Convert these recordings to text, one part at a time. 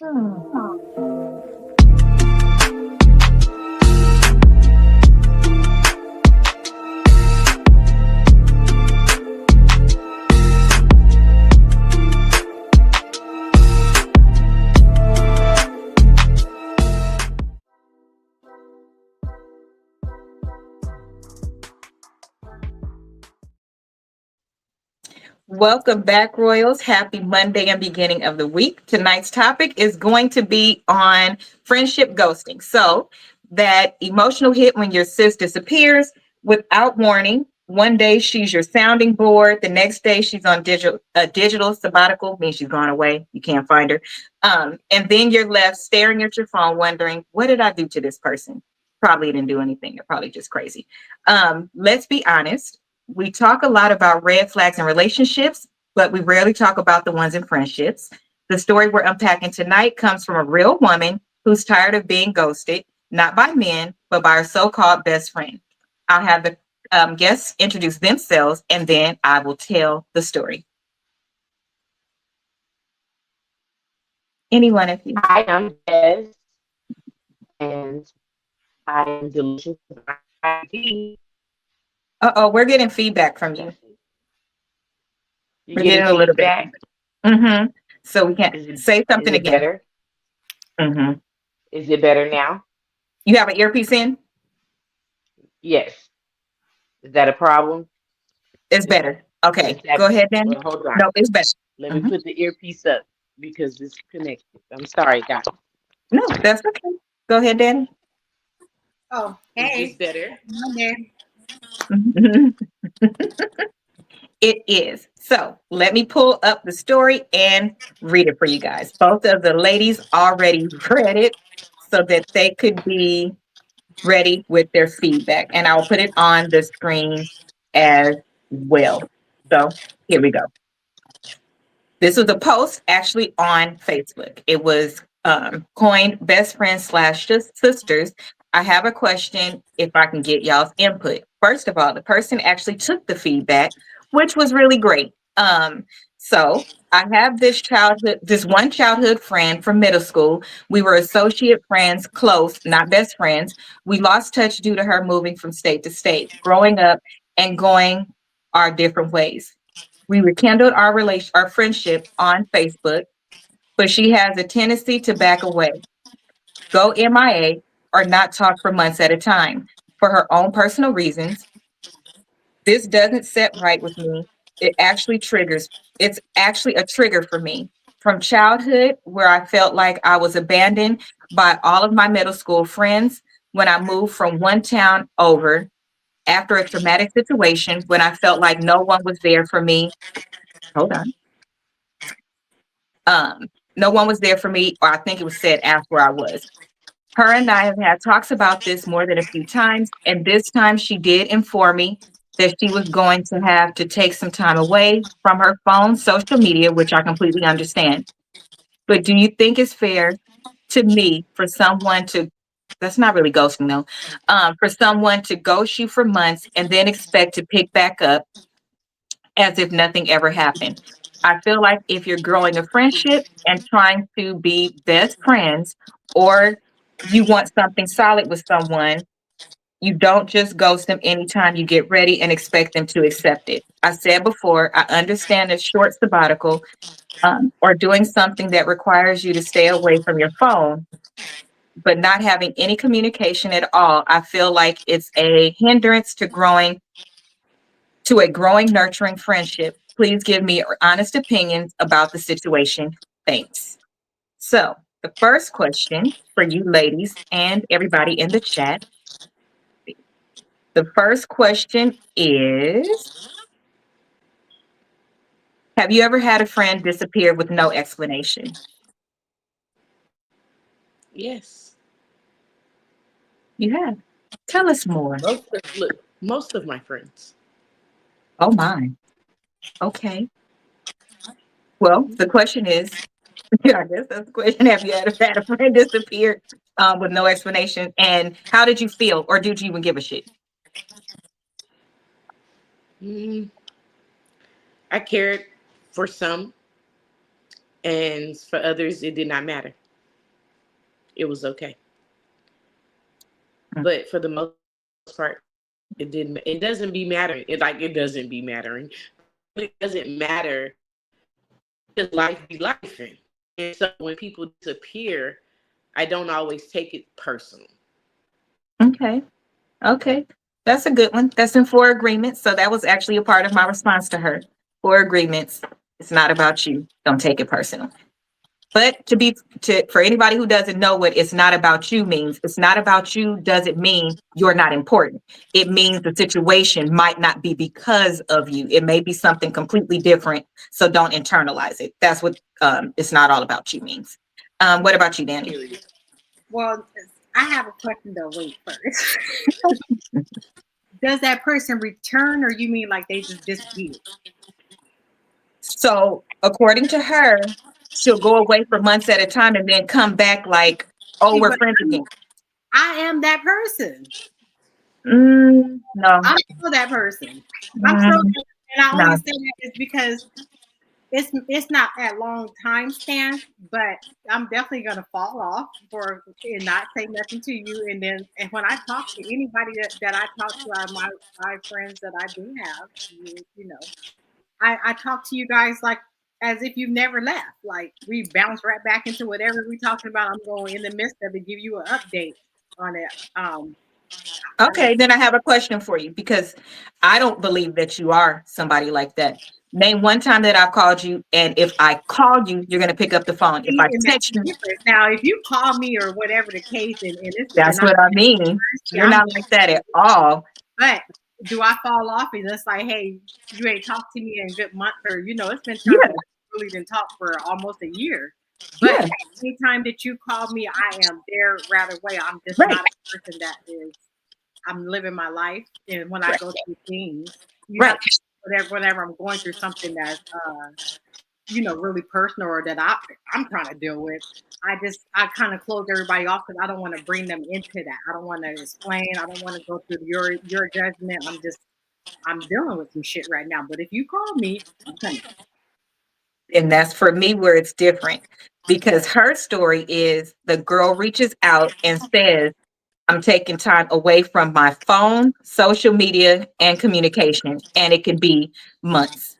Hmm. Welcome back, Royals. Happy Monday and beginning of the week. Tonight's topic is going to be on friendship ghosting. So, that emotional hit when your sis disappears without warning. One day she's your sounding board. The next day she's on digital sabbatical, means she's gone away. You can't find her. And then you're left staring at your phone, wondering, what did I do to this person? Probably didn't do anything. They're probably just crazy. Let's be honest. We talk a lot about red flags in relationships, but we rarely talk about the ones in friendships. The story we're unpacking tonight comes from a real woman who's tired of being ghosted, not by men, but by her so called best friend. I'll have the guests introduce themselves and then I will tell the story. Anyone of you? Hi, I'm Des, and I am delicious with IT. Uh-oh, we're getting feedback from you. That's it. You're We're getting getting a little bit of feedback. feedback. Mm-hmm. So we can't Is it say is something it again. better? Mm-hmm. Is it better now? You have an earpiece in? Yes. Is that a problem? It's better. Does Okay, that? go ahead then. Well, hold on. No, it's better. Let me Mhm. put the earpiece up because it's connected. I'm sorry, guys. No, that's okay. Go ahead, Danny. Oh, Is this hey. better? Monday. Mhm. It is. So let me pull up the story and read it for you guys. Both of the ladies already read it so that they could be ready with their feedback. And I'll put it on the screen as well. So here we go. This was a post actually on Facebook. It was coined best friends slash sisters. I have a question if I can get y'all's input. First of all, the person actually took the feedback, which was really great. So I have this one childhood friend from middle school. We were associate friends, close, not best friends. We lost touch due to her moving from state to state, growing up and going our different ways. We rekindled our friendship on Facebook, but she has a tendency to back away, go MIA, or not talk for months at a time for her own personal reasons. This doesn't set right with me. It's actually a trigger for me. From childhood, where I felt like I was abandoned by all of my middle school friends when I moved from one town over after a traumatic situation, when I felt like no one was there for me. Hold on. Um, no one was there for me, or I think it was said ask where I was. Her and I have had talks about this more than a few times, and this time she did inform me that she was going to have to take some time away from her phone, social media, which I completely understand. But do you think it's fair to me for someone to, that's not really ghosting though, for someone to ghost you for months and then expect to pick back up as if nothing ever happened? I feel like if you're growing a friendship and trying to be best friends, or you want something solid with someone, you don't just ghost them anytime you get ready and expect them to accept it. I said before, I understand a short sabbatical or doing something that requires you to stay away from your phone, but not having any communication at all, I feel like it's a hindrance to a growing, nurturing friendship. Please give me honest opinions about the situation. Thanks. So, the first question for you ladies and everybody in the chat, the first question is, have you ever had a friend disappear with no explanation? Yes. You have. Tell us more. Most of my friends. Oh, my. Okay. Well, the question is, yeah, I guess that's the question. Have you ever had a friend disappear with no explanation? And how did you feel? Or did you even give a shit? Mm, I cared for some, and for others, it did not matter. it was okay. Mm. But for the most part, it didn't. It doesn't be mattering. It doesn't be mattering. It doesn't matter because life be life, and so when people disappear, I don't always take it personal. Okay. Okay. That's a good one. That's in four agreements. So that was actually a part of my response to her. Four agreements. It's not about you. Don't take it personal. But for anybody who doesn't know what it's not about you means, it's not about you doesn't mean you're not important. It means the situation might not be because of you. It may be something completely different. So don't internalize it. That's what it's not all about you means. What about you, Danny? Well, I have a question though. Wait first. Does that person return, or you mean like they just disappear? So according to her, she'll go away for months at a time and then come back like, oh, See, we're but friends again. I am that person. No. I'm still that person. I'm still, Mm, and I only no. say that is because it's not at long time stands, but I'm definitely gonna fall off for and not say nothing to you. And when I talk to anybody that I talk to, my friends that I do have, you know, I talk to you guys like as if you've never left. Like we bounce right back into whatever we're talking about. I'm going in the midst of it, give you an update on it. I don't. Okay, then I have a question for you because I don't believe that you are somebody like that. Name one time that I've called you, and if I call you, you're going to pick up the phone. If I And that's text the you, difference. Now, if you call me or whatever the case, and that's I'm what I mean. thirsty, You're not like that at all. but do I fall off and it's like, hey, you ain't talked to me in a good month, or it's been times Yeah, that we really didn't talk for almost a year. But yeah, anytime that you call me, I am there right away. I'm just right, not a person that is. I'm living my life, and when I right, go through things, you have right. to whatever I'm going through something that's really personal or that I'm trying to deal with. I kind of close everybody off because I don't want to bring them into that. I don't want to explain. I don't want to go through your judgment. I'm dealing with some shit right now. But if you call me, I'm coming. And that's for me where it's different because her story is the girl reaches out and says, I'm taking time away from my phone, social media, and communication. And it can be months.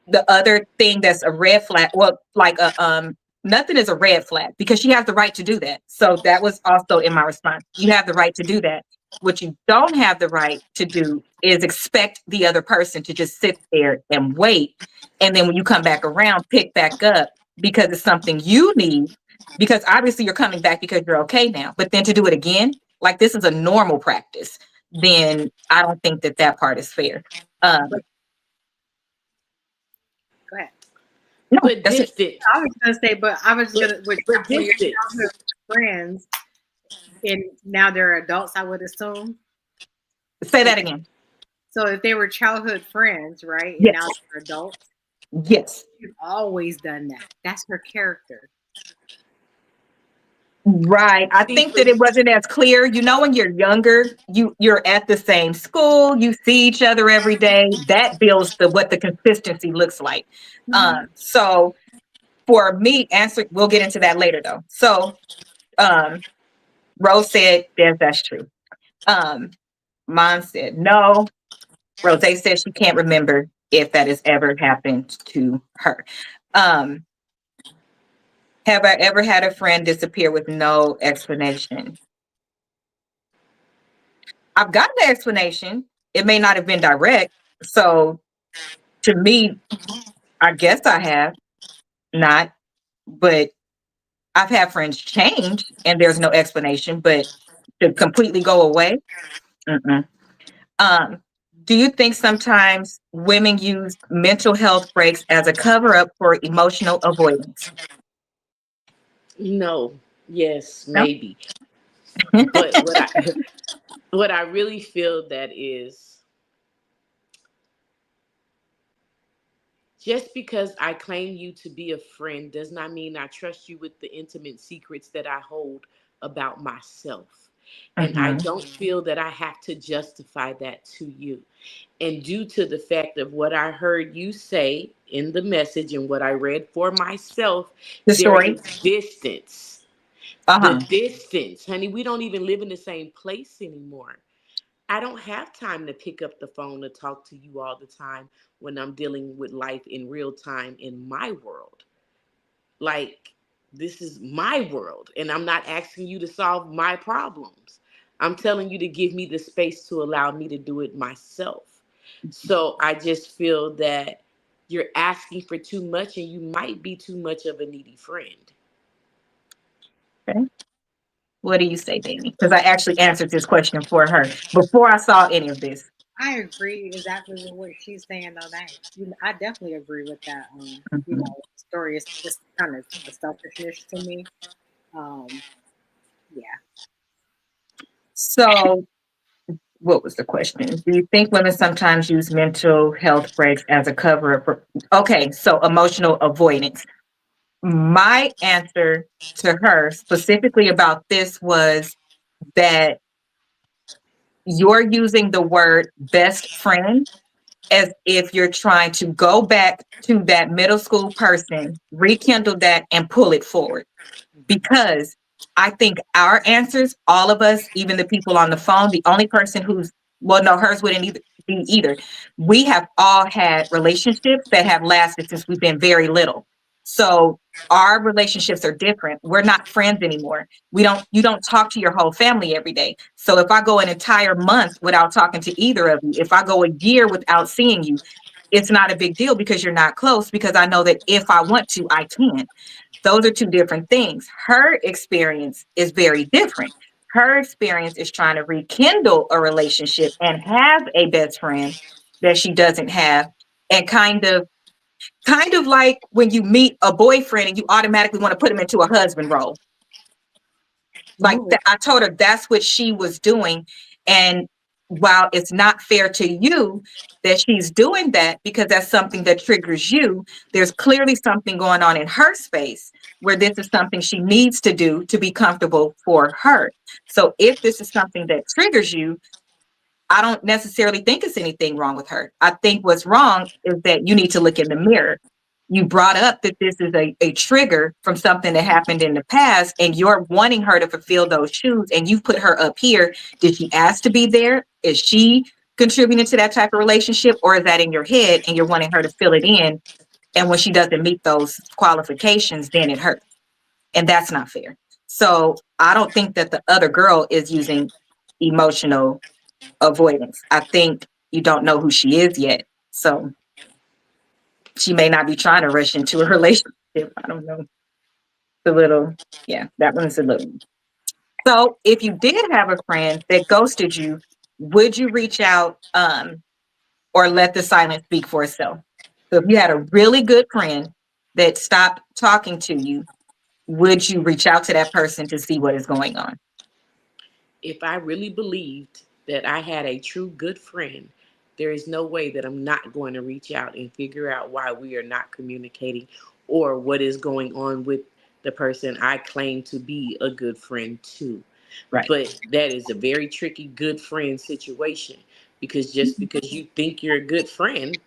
The other thing that's a red flag, well, like nothing is a red flag because she has the right to do that. So that was also in my response. You have the right to do that. What you don't have the right to do is expect the other person to just sit there and wait. And then when you come back around, pick back up because it's something you need. Because obviously you're coming back because you're okay now. But then to do it again, like this is a normal practice, then I don't think that part is fair. But Um, go ahead. no, But that's it. distance, I was gonna say, but I was gonna but with your distance. childhood friends, and now they're adults. I would assume. Say If, that again. so if they were childhood friends, right, and now Yes. they're adults, Yes. you've always done that. That's her character. Right. I See, think that it wasn't as clear. You know, when you're younger, you're at the same school, you see each other every day. That builds what the consistency looks like. Mm-hmm. So for me, answer we'll get into that later though. So um Rose said, yes, that's true. Um, Mom said no. Rose said she can't remember if that has ever happened to her. Um, have I ever had a friend disappear with no explanation? I've gotten the explanation. It may not have been direct. So to me, I guess I have not, but I've had friends change and there's no explanation, but to completely go away. Mm-mm. Um, do you think sometimes women use mental health breaks as a cover up for emotional avoidance? No, yes, No? maybe. But what I really feel that is just because I claim you to be a friend does not mean I trust you with the intimate secrets that I hold about myself. And I Mhm. don't feel that I have to justify that to you. And due to the fact of what I heard you say in the message and what I read for myself, The there story. is distance. The Uh-huh. distance, honey, we don't even live in the same place anymore. I don't have time to pick up the phone to talk to you all the time when I'm dealing with life in real time in my world. Like, this is my world, and I'm not asking you to solve my problems. I'm telling you to give me the space to allow me to do it myself. So I just feel that you're asking for too much, and you might be too much of a needy friend. Okay. What do you say, Danny? Because I actually answered this question for her before I saw any of this. I agree exactly with what she's saying though. That I definitely agree with that. Mhm. Story is just kind of a selfishness to me. Um, yeah, So, what was the question? Do you think women sometimes use mental health breaks as a cover up for? Okay, so emotional avoidance. My answer to her specifically about this was that you're using the word best friend as if you're trying to go back to that middle school person, rekindle that, and pull it forward. Because I think our answers, all of us, even the people on the phone, the only person who's, well, no, hers wouldn't either, be either. We have all had relationships that have lasted since we've been very little. So our relationships are different. We're not friends anymore. You don't talk to your whole family every day. So if I go an entire month without talking to either of you, if I go a year without seeing you, it's not a big deal because you're not close, because I know that if I want to, I can. Those are two different things. Her experience is very different. Her experience is trying to rekindle a relationship and have a best friend that she doesn't have, and kind of like when you meet a boyfriend and you automatically want to put him into a husband role. Like Ooh, that, I told her that's what she was doing. And while it's not fair to you that she's doing that because that's something that triggers you, there's clearly something going on in her space where this is something she needs to do to be comfortable for her. So if this is something that triggers you, I don't necessarily think it's anything wrong with her. I think what's wrong is that you need to look in the mirror. You brought up that this is a trigger from something that happened in the past, and you're wanting her to fulfill those shoes, and you've put her up here. Did she ask to be there? Is she contributing to that type of relationship, or is that in your head and you're wanting her to fill it in? And when she doesn't meet those qualifications, then it hurts. And that's not fair. So I don't think that the other girl is using emotional avoidance. I think you don't know who she is yet. So she may not be trying to rush into a relationship. I don't know. It's a little, yeah, that one's a little. So if you did have a friend that ghosted you, would you reach out or let the silence speak for itself? So if you had a really good friend that stopped talking to you, would you reach out to that person to see what is going on? If I really believed that I had a true good friend, there is no way that I'm not going to reach out and figure out why we are not communicating or what is going on with the person I claim to be a good friend to. Right. But that is a very tricky good friend situation, because just because you think you're a good friend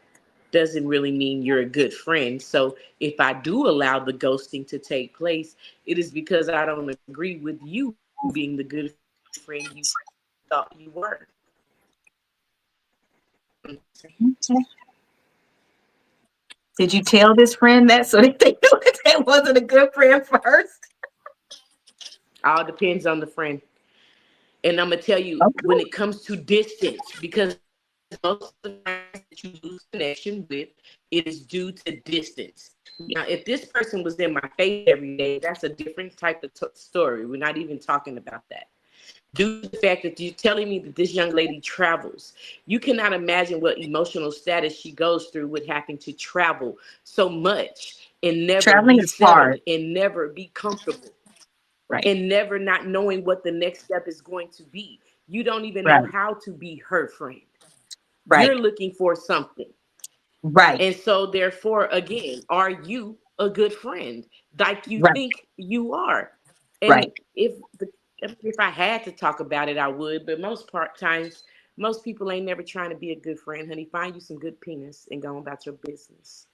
doesn't really mean you're a good friend. So if I do allow the ghosting to take place, it is because I don't agree with you being the good friend you thought you were. Okay. Did you tell this friend that so that they knew that they wasn't a good friend first? All depends on the friend. And I'm gonna tell you, Okay. when it comes to distance, because most of the friends that you lose connection with, it is due to distance. Now, if this person was in my face every day, that's a different type of story. We're not even talking about that. Due to the fact that you're telling me that this young lady travels, you cannot imagine what emotional status she goes through with having to travel so much and never Traveling be is hard. settled and never be comfortable Right. and never not knowing what the next step is going to be. You don't even know Right. how to be her friend. You're Right. looking for something. Right. And so, therefore, again, are you a good friend like you Right. think you are? And Right. if I had to talk about it, I would. But most part times, most people ain't never trying to be a good friend, honey. Find you some good penis and go about your business,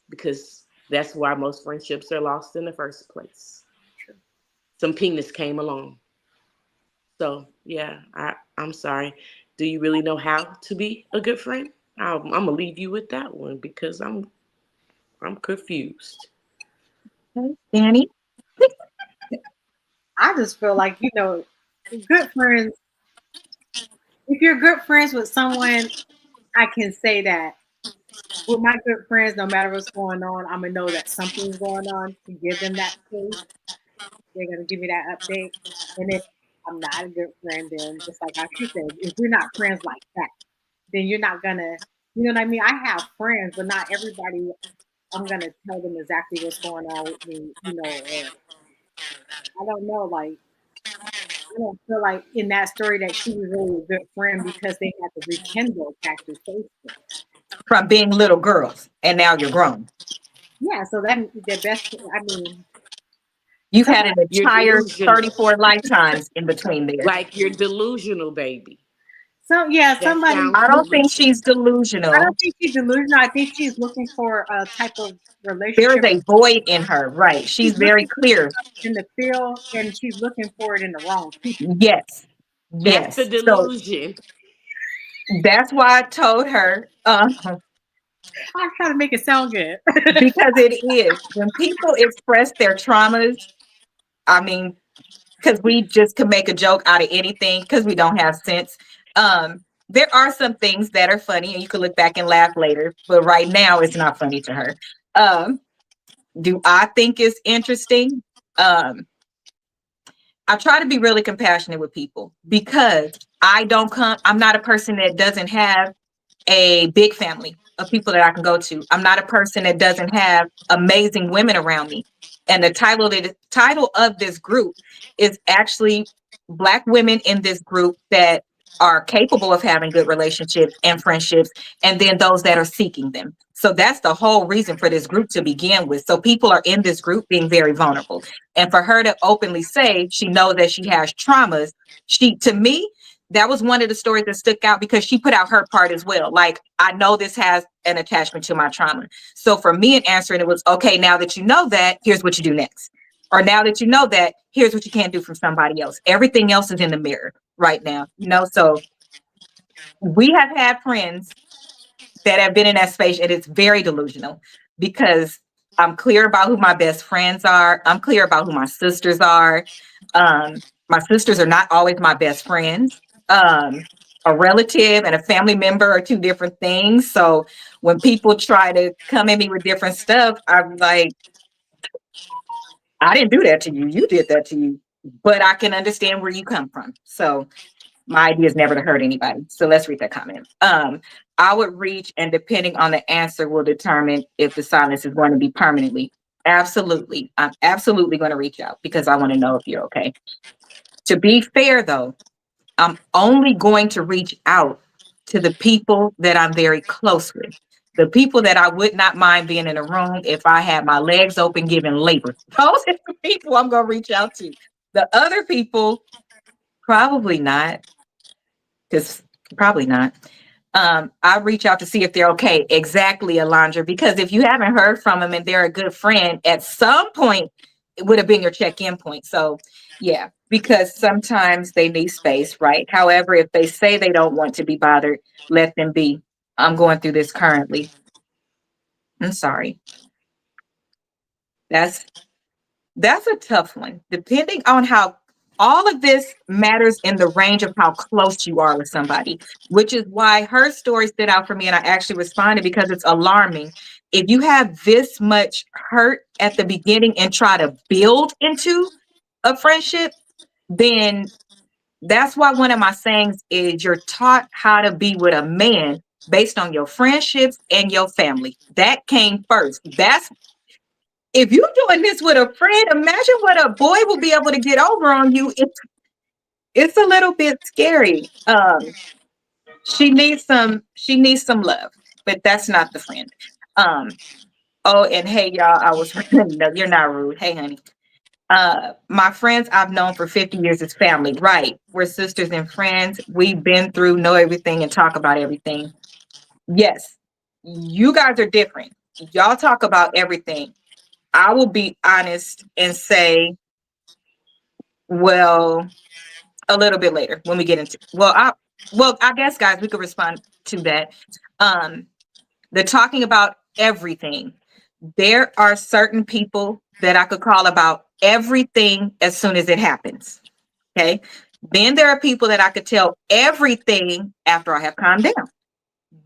because that's why most friendships are lost in the first place. true. some penis came along. So yeah, I'm sorry. Do you really know how to be a good friend? I'm gonna leave you with that one because I'm confused. Okay, Danny. I just feel like, good friends, if you're good friends with someone, I can say that with my good friends, no matter what's going on, I'm gonna know that something's going on to give them that space. They're gonna give me that update. And if I'm not a good friend, then just like she said, if we're not friends like that, then you're not gonna, you know what I mean? I have friends, but not everybody. I'm gonna tell them exactly what's going on with me, or I don't know, like I don't feel like in that story that she was really a good friend because they had to rekindle Cactus Facebook. From being little girls, and now you're grown. Yeah, so that the best. I mean, You've had somebody. an You're entire delusional. 34 lifetimes in between there. Like you're delusional, baby. So yeah, That somebody. sounds I don't think delusional. she's I don't delusional. think she's delusional. I think she's looking for a type of There is relationship. a void in her, right? She's She's very looking clear. in the field, and she's looking for it in the wrong people. Yes, That's the yes. So delusion. that's why I told her, I'm trying to make it sound good. because it is when people express their traumas. I mean, because we just can make a joke out of anything because we don't have sense. There are some things that are funny, and you can look back and laugh later. But right now, it's not funny to her. Um, do I think it's interesting? Um, I try to be really compassionate with people because I'm not a person that doesn't have a big family of people that I can go to. I'm not a person that doesn't have amazing women around me. And the title of this group is actually Black women in this group that are capable of having good relationships and friendships, and then those that are seeking them. So that's the whole reason for this group to begin with. So people are in this group being very vulnerable. And for her to openly say she knows that she has traumas, to me, that was one of the stories that stuck out because she put out her part as well. Like, I know this has an attachment to my trauma. So for me in answering, it was, okay, now that you know that, here's what you do next. Or now that you know that, here's what you can't do from somebody else. Everything else is in the mirror right now. So we have had friends that have been in that space, and it's very delusional because I'm clear about who my best friends are. I'm clear about who my sisters are. My sisters are not always my best friends. A relative and a family member are two different things. So when people try to come at me with different stuff, I'm like, I didn't do that to you. You did that to you. But I can understand where you come from. So my idea is never to hurt anybody. So let's read that comment. I would reach, and depending on the answer, will determine if the silence is going to be permanently. Absolutely. I'm absolutely going to reach out because I want to know if you're okay. To be fair, though, I'm only going to reach out to the people that I'm very close with. The people that I would not mind being in a room if I had my legs open giving labor. Those are the people I'm going to reach out to. The other people, probably not. Because probably not. I reach out to see if they're okay. Exactly, Alondra. Because if you haven't heard from them and they're a good friend, at some point it would have been your check-in point. So yeah, because sometimes they need space, right? However, if they say they don't want to be bothered, let them be. I'm going through this currently. I'm sorry. That's That's a tough one. Depending on how all of this matters in the range of how close you are with somebody, which is why her story stood out for me. And I actually responded because it's alarming. If you have this much hurt at the beginning and try to build into a friendship, then that's why one of my sayings is you're taught how to be with a man based on your friendships and your family. That came first. That's If you're doing this with a friend, imagine what a boy will be able to get over on you. It's a little bit scary. She needs some love, but that's not the friend. Um, oh, and hey y'all, no, you're not rude. Hey honey. My friends I've known for 50 years is family, right? We're sisters and friends. We've been through, know everything, and talk about everything. Yes, you guys are different. Y'all talk about everything. I will be honest and say Well, a little bit later when we get into I guess guys we could respond to that. Um the talking about everything. There are certain people that I could call about everything as soon as it happens. Okay. Then there are people that I could tell everything after I have calmed down.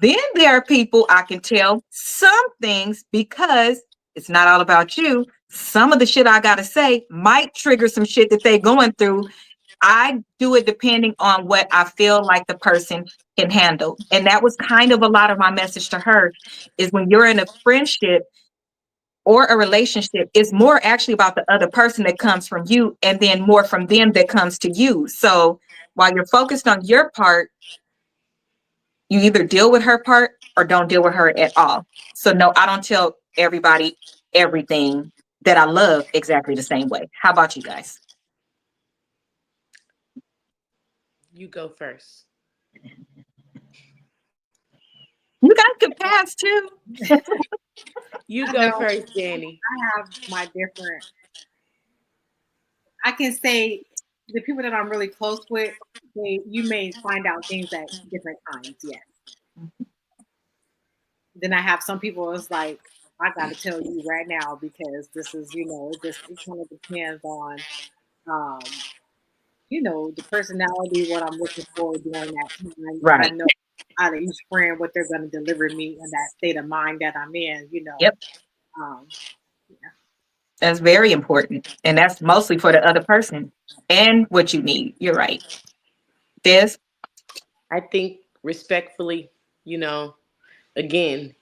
Then there are people I can tell some things because it's not all about you. Some of the shit I got to say might trigger some shit that they're going through. I do it depending on what I feel like the person can handle. And that was kind of a lot of my message to her is when you're in a friendship or a relationship, it's more actually about the other person that comes from you and then more from them that comes to you. So while you're focused on your part, you either deal with her part or don't deal with her at all. So no, I don't tell everybody everything that I love exactly the same way. How about you guys? You go first. You guys can pass too. You I go know first, Danny. I have my different. I can say the people that I'm really close with, you may find out things at different times. Yes. Then I have some people. It's like I got to tell you right now because this is, it kind of depends on, um, the personality, what I'm looking for during that time. I Right. know out of each friend what they're going to deliver me in that state of mind that I'm in. Yep. Um, yeah. That's very important. And that's mostly for the other person and what you need. You're right. Des? I think respectfully, you know, again,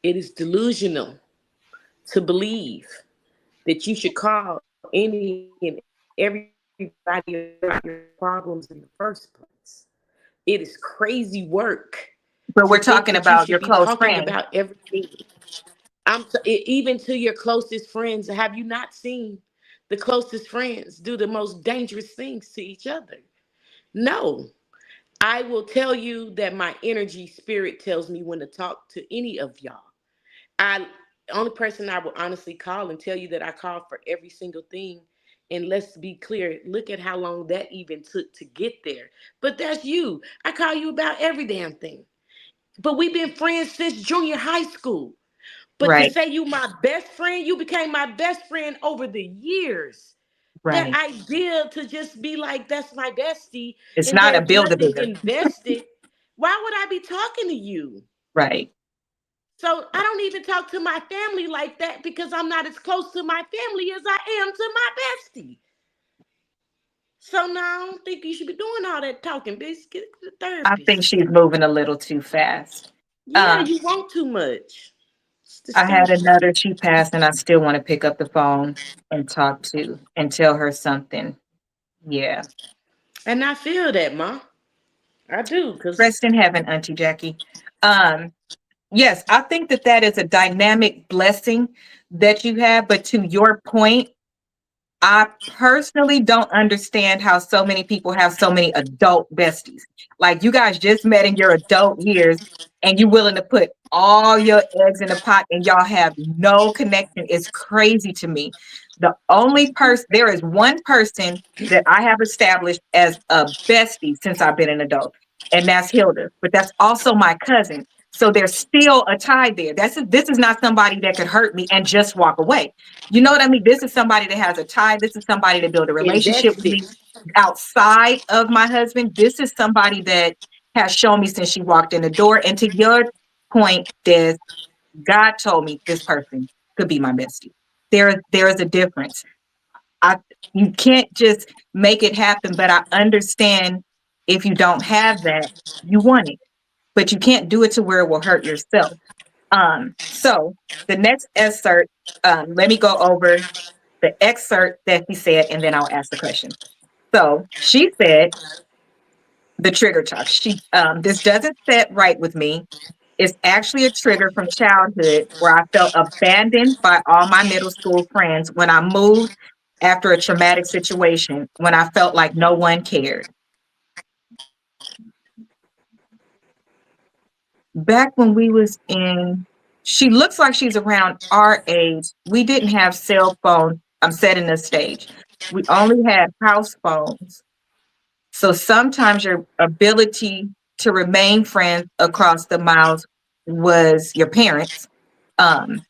it is delusional to believe that you should call any and everybody about your problems in the first place. It is crazy work to think But that we're you should talking be about your talking close about friend. everything. Even to your closest friends. Have you not seen the closest friends do the most dangerous things to each other? No. I will tell you that my energy spirit tells me when to talk to any of y'all. I only person I will honestly call and tell you that I call for every single thing. And let's be clear, look at how long that even took to get there. But that's you. I call you about every damn thing. But we've been friends since junior high school. But to Right. say you my best friend, you became my best friend over the years. That Right. idea to just be like, that's my bestie, It's and not a there's build a nothing bigger. invested. Why would I be talking to you? Right. So I don't even talk to my family like that because I'm not as close to my family as I am to my bestie. So now I don't think you should be doing all that talking, bitch. Get to the I think therapist. she's moving a little too fast. Yeah, Um, you want too much. It's I had disgusting. another she passed and I still want to pick up the phone and talk to and tell her something. Yeah. And I feel that, Ma. I do, because Rest in heaven, Auntie Jackie. Um, yes, I think that that is a dynamic blessing that you have. But to your point, I personally don't understand how so many people have so many adult besties. Like you guys just met in your adult years and you willing to put all your eggs in the pot and y'all have no connection. It's crazy to me. The only person, there is one person that I have established as a bestie since I've been an adult, and that's Hilda. But that's also my cousin. So there's still a tie there. This is not somebody that could hurt me and just walk away. You know what I mean? This is somebody that has a tie. This is somebody that built a relationship with invested. me outside of my husband. This is somebody that has shown me since she walked in the door. And to your point, Des, God told me this person could be my bestie. There is a difference. I You can't just make it happen, but I understand if you don't have that, you want it, but you can't do it to where it will hurt yourself. So the next excerpt, let me go over the excerpt that he said, and then I'll ask the question. So she said the trigger talk. This doesn't set right with me. It's actually a trigger from childhood where I felt abandoned by all my middle school friends when I moved after a traumatic situation, when I felt like no one cared. Back when we was in, she looks like she's around our age. We didn't have cell phones. I'm setting the stage. We only had house phones. So sometimes your ability to remain friends across the miles was your parents. Um,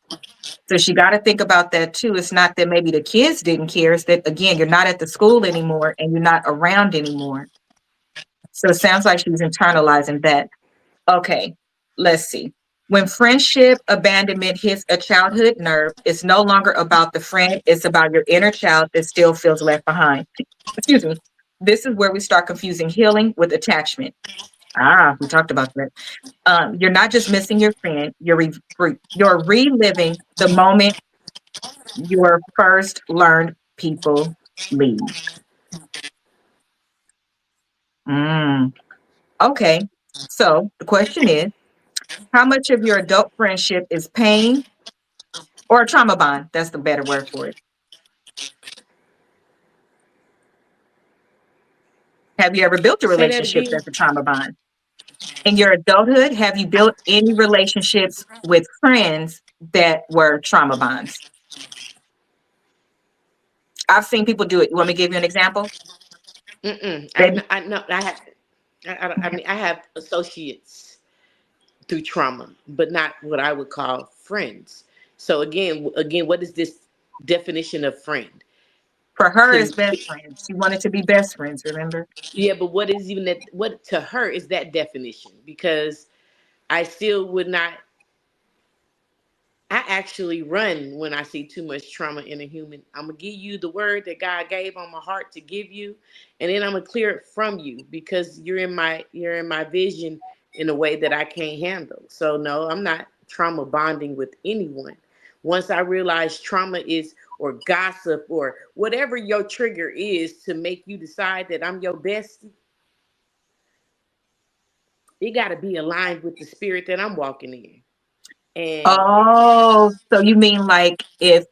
so she got to think about that too. It's not that maybe the kids didn't care. It's that, again, you're not at the school anymore and you're not around anymore. So it sounds like she's internalizing that. Okay, let's see. When friendship abandonment hits a childhood nerve, it's no longer about the friend, it's about your inner child that still feels left behind. Excuse me. This is where we start confusing healing with attachment. Ah, we talked about that. You're not just missing your friend, you're reliving the moment your first learned people leave. Mm, okay. So the question is, how much of your adult friendship is pain or a trauma bond? That's the better word for it. Have you ever built a Say that relationship again. that's a trauma bond? In your adulthood, have you built any relationships with friends that were trauma bonds? I've seen people do it. You want me to give you an example? Mm-mm. Baby? I know I have. I mean, I have associates through trauma, but not what I would call friends. So again, what is this definition of friend? For her, To it's best friends. She wanted to be best friends, remember? yeah, but what is even that? What to her is that definition? Because I still would not. I actually run when I see too much trauma in a human. I'm gonna give you the word that God gave on my heart to give you, and then I'm gonna clear it from you because you're in my vision in a way that I can't handle. So no, I'm not trauma bonding with anyone. Once I realize trauma is or gossip or whatever your trigger is to make you decide that I'm your bestie, it got to be aligned with the spirit that I'm walking in. And Oh, so you mean like if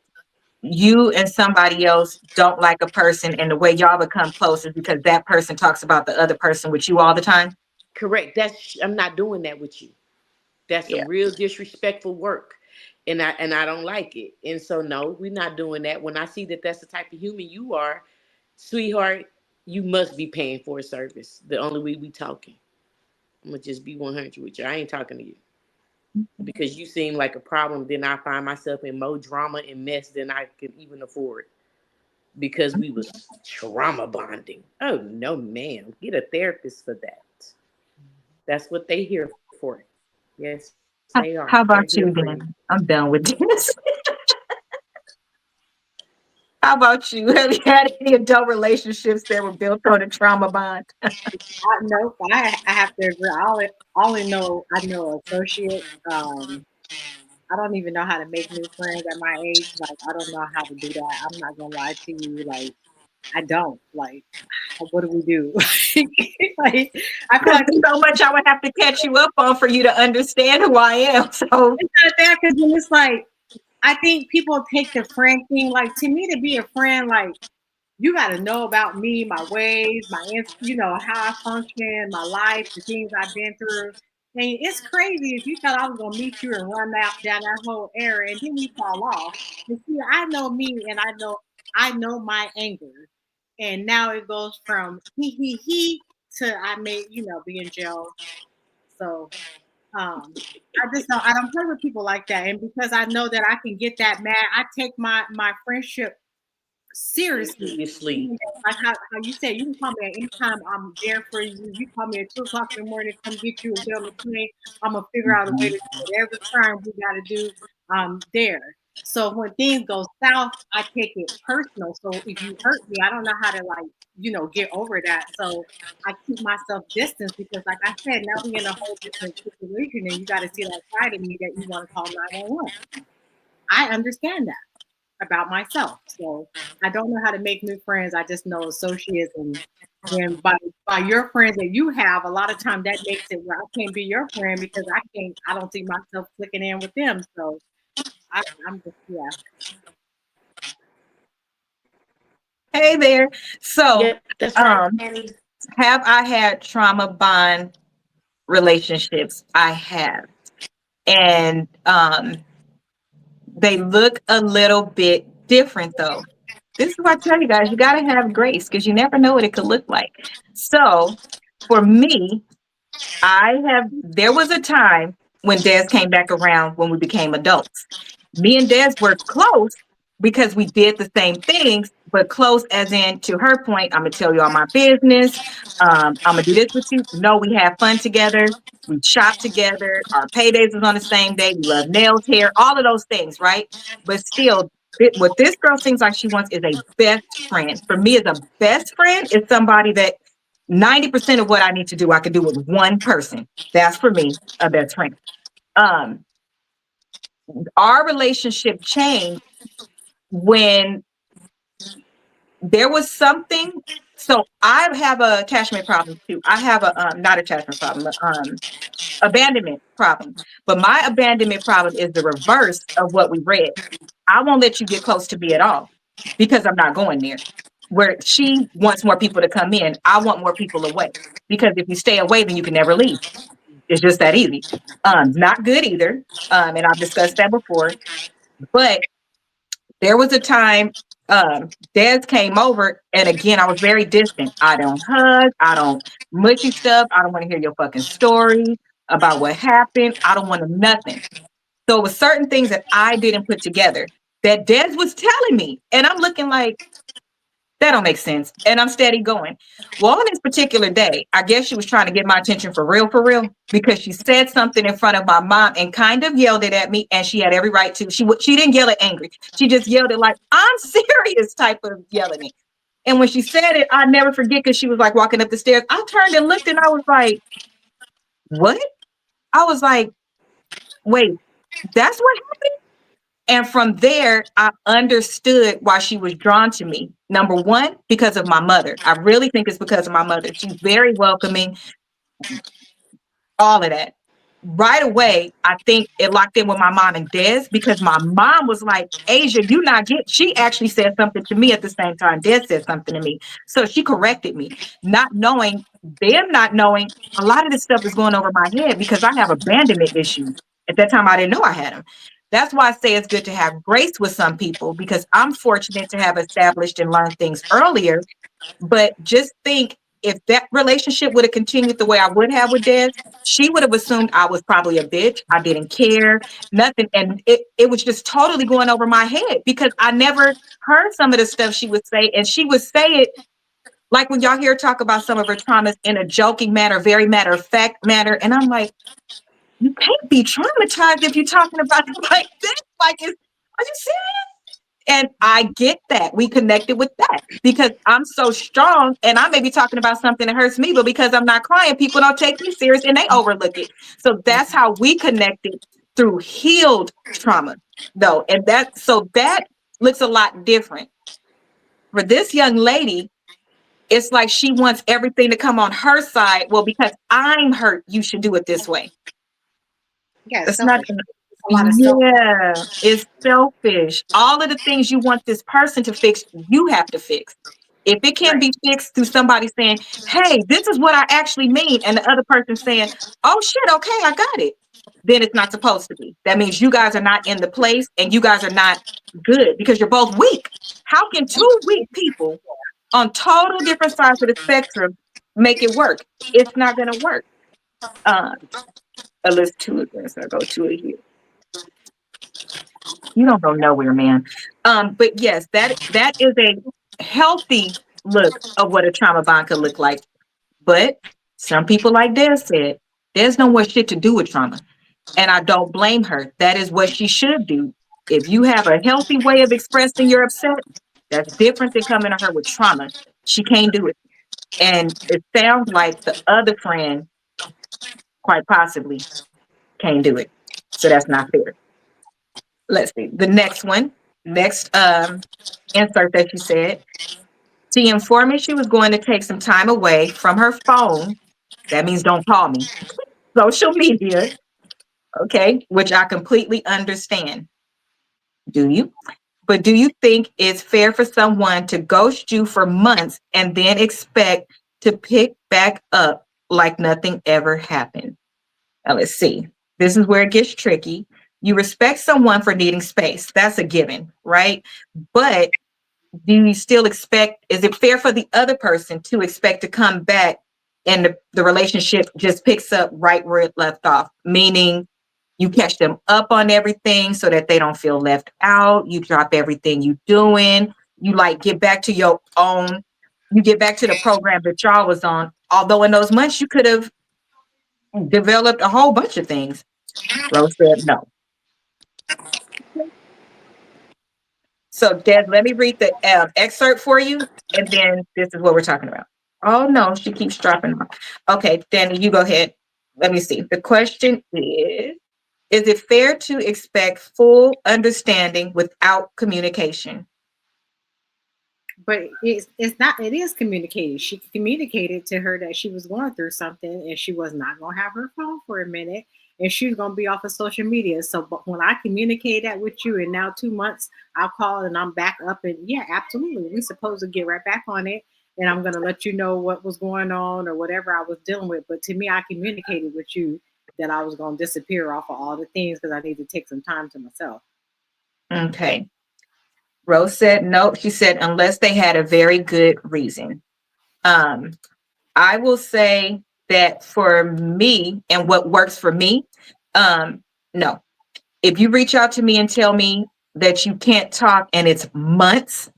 you and somebody else don't like a person and the way y'all become close is because that person talks about the other person with you all the time? correct, that's I'm not doing that with you. That's Yeah. some real disrespectful work, and I don't like it. And so no, we're not doing that. When I see that that's the type of human you are, sweetheart, you must be paying for a service. The only way we talking, I'm gonna just be 100 with you. I ain't talking to you because you seem like a problem. Then I find myself in more drama and mess than I can even afford because we was trauma bonding. Oh no, ma'am, get a therapist for that. That's what they here for. Yes, they are. They're here How for about you. you then? I'm done with this. How about you? Have you had any adult relationships that were built on a trauma bond? Nope. I have to agree. I only know I know associates. I don't even know how to make new friends at my age. Like I don't know how to do that. I'm not gonna lie to you. Like I don't. Like what do we do? Like I feel Because like there's so much I would have to catch you up on for you to understand who I am. So, it's not that because then it's like I think people take the friend thing like to me to be a friend like you got to know about me, my ways, how I function, my life, the things I've been through. And it's crazy if you thought I was gonna meet you and run out down that whole area, and then we fall off. And see, I know me, and I know my anger, and now it goes from he to I may be in jail. So I don't play with people like that, and because I know that I can get that mad, I take my friendship seriously. Seriously. Like how you said, you can call me at any time. I'm there for you. You call me at 2 o'clock in the morning, come get you and get on the plane. I'm gonna figure out a way to do whatever time we gotta do. I'm there. So when things go south, I take it personal. So if you hurt me, I don't know how to get over that. So I keep myself distance because, like I said, now we're in a whole different situation, and you got to see that side of me that you want to call 911. I understand that about myself. So I don't know how to make new friends. I just know associates, and then by your friends that you have, a lot of time that makes it where I can't be your friend because I don't see myself clicking in with them. So I'm just yeah. hey there. So, Yep, that's right, um, Annie. have I had trauma bond relationships? I have. And they look a little bit different though. This is what I tell you guys. You got to have grace because you never know what it could look like. So for me, there was a time when Des came back around when we became adults. Me and Des were close because we did the same things, but close as in, to her point, I'm going to tell you all my business. I'm going to do this with you. No, we have fun together. We shop together. Our paydays is on the same day. We love nails, hair, all of those things, right? But still, what this girl seems like she wants is a best friend. For me, as a best friend is somebody that 90% of what I need to do, I can do with one person. That's for me, a best friend. Our relationship changed when there was something. So I have a attachment problem too. I have a not attachment problem, abandonment problem. But my abandonment problem is the reverse of what we read. I won't let you get close to me at all because I'm not going there. Where she wants more people to come in, I want more people away. Because if you stay away, then you can never leave. It's just that easy. Not good either. And I've discussed that before. But there was a time Des came over, and again, I was very distant. I don't hug, I don't mushy stuff, I don't want to hear your fucking story about what happened. I don't want to nothing. So it was certain things that I didn't put together that Des was telling me. And I'm looking like, that don't make sense. And I'm steady going. Well, on this particular day, I guess she was trying to get my attention for real, because she said something in front of my mom and kind of yelled it at me. And she had every right to. She didn't yell it angry. She just yelled it like, I'm serious type of yelling it. And when she said it, I never forget, because she was like walking up the stairs. I turned and looked and I was like, what? I was like, wait, that's what happened? And from there, I understood why she was drawn to me. Number one, because of my mother. I really think it's because of my mother. She's very welcoming, all of that. Right away, I think it locked in with my mom and Des, because my mom was like, Asia, you not get, she actually said something to me at the same time Des said something to me. So she corrected me, not knowing, them not knowing, a lot of this stuff is going over my head because I have abandonment issues. At that time, I didn't know I had them. That's why I say it's good to have grace with some people, because I'm fortunate to have established and learned things earlier. But just think, if that relationship would have continued the way I would have with Des, she would have assumed I was probably a bitch. I didn't care, nothing. And it was just totally going over my head because I never heard some of the stuff she would say. And she would say it like when y'all hear her talk about some of her traumas in a joking manner, very matter of fact manner. And I'm like, you can't be traumatized if you're talking about it like this. Like, are you serious? And I get that. We connected with that because I'm so strong, and I may be talking about something that hurts me, but because I'm not crying, people don't take me serious and they overlook it. So that's how we connected, through healed trauma, though. And that looks a lot different. For this young lady, it's like she wants everything to come on her side. Well, because I'm hurt, you should do it this way. Yeah, It's not. a lot of Yeah, it's selfish. All of the things you want this person to fix, you have to fix. If it can't be fixed through somebody saying, hey, this is what I actually mean, and the other person saying, oh shit, okay, I got it, then it's not supposed to be. That means you guys are not in the place and you guys are not good because you're both weak. How can two weak people on total different sides of the spectrum make it work? It's not going to work. Unless two of this, I go to it here. You don't go nowhere, man. But yes, that is a healthy look of what a trauma bond could look like. But some people, like Des said, there's no more shit to do with trauma. And I don't blame her. That is what she should do. If you have a healthy way of expressing your upset, that's different than coming to her with trauma. She can't do it. And it sounds like the other friend, quite possibly, can't do it. So that's not fair. Let's see. The next one, next insert that you said. She informed me she was going to take some time away from her phone. That means don't call me. Social media. Okay. Which I completely understand. Do you? But do you think it's fair for someone to ghost you for months and then expect to pick back up like nothing ever happened? Now, let's see. This is where it gets tricky. You respect someone for needing space. That's a given, right? But do you still expect, is it fair for the other person to expect to come back and the relationship just picks up right where it left off? Meaning you catch them up on everything so that they don't feel left out. You drop everything you doing. You like get back to your own, you get back to the program that y'all was on. Although in those months you could have developed a whole bunch of things. Rose said no. So, Deb, let me read the excerpt for you, and then this is what we're talking about. Oh, no, she keeps dropping off. Okay, Danny, you go ahead. Let me see. The question is it fair to expect full understanding without communication? But it's not, it is communicated. She communicated to her that she was going through something and she was not going to have her phone for a minute and she was going to be off of social media. So but when I communicate that with you and now 2 months I'll call and I'm back up, and yeah, absolutely, we're supposed to get right back on it, and I'm going to let you know what was going on or whatever I was dealing with. But to me, I communicated with you that I was going to disappear off of all the things because I need to take some time to myself. Okay. Rose said no. She said unless they had a very good reason. I will say that for me and what works for me, no. If you reach out to me and tell me that you can't talk and it's months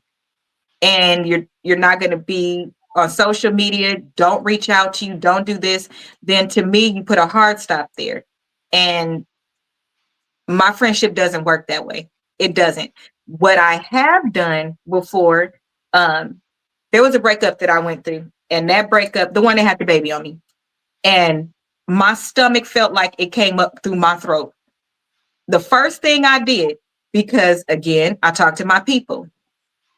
and you're not going to be on social media, don't reach out to you, don't do this, then to me you put a hard stop there. And my friendship doesn't work that way. It doesn't. What I have done before, there was a breakup that I went through, and that breakup, the one that had the baby on me, and my stomach felt like it came up through my throat. The first thing I did, because again, I talked to my people,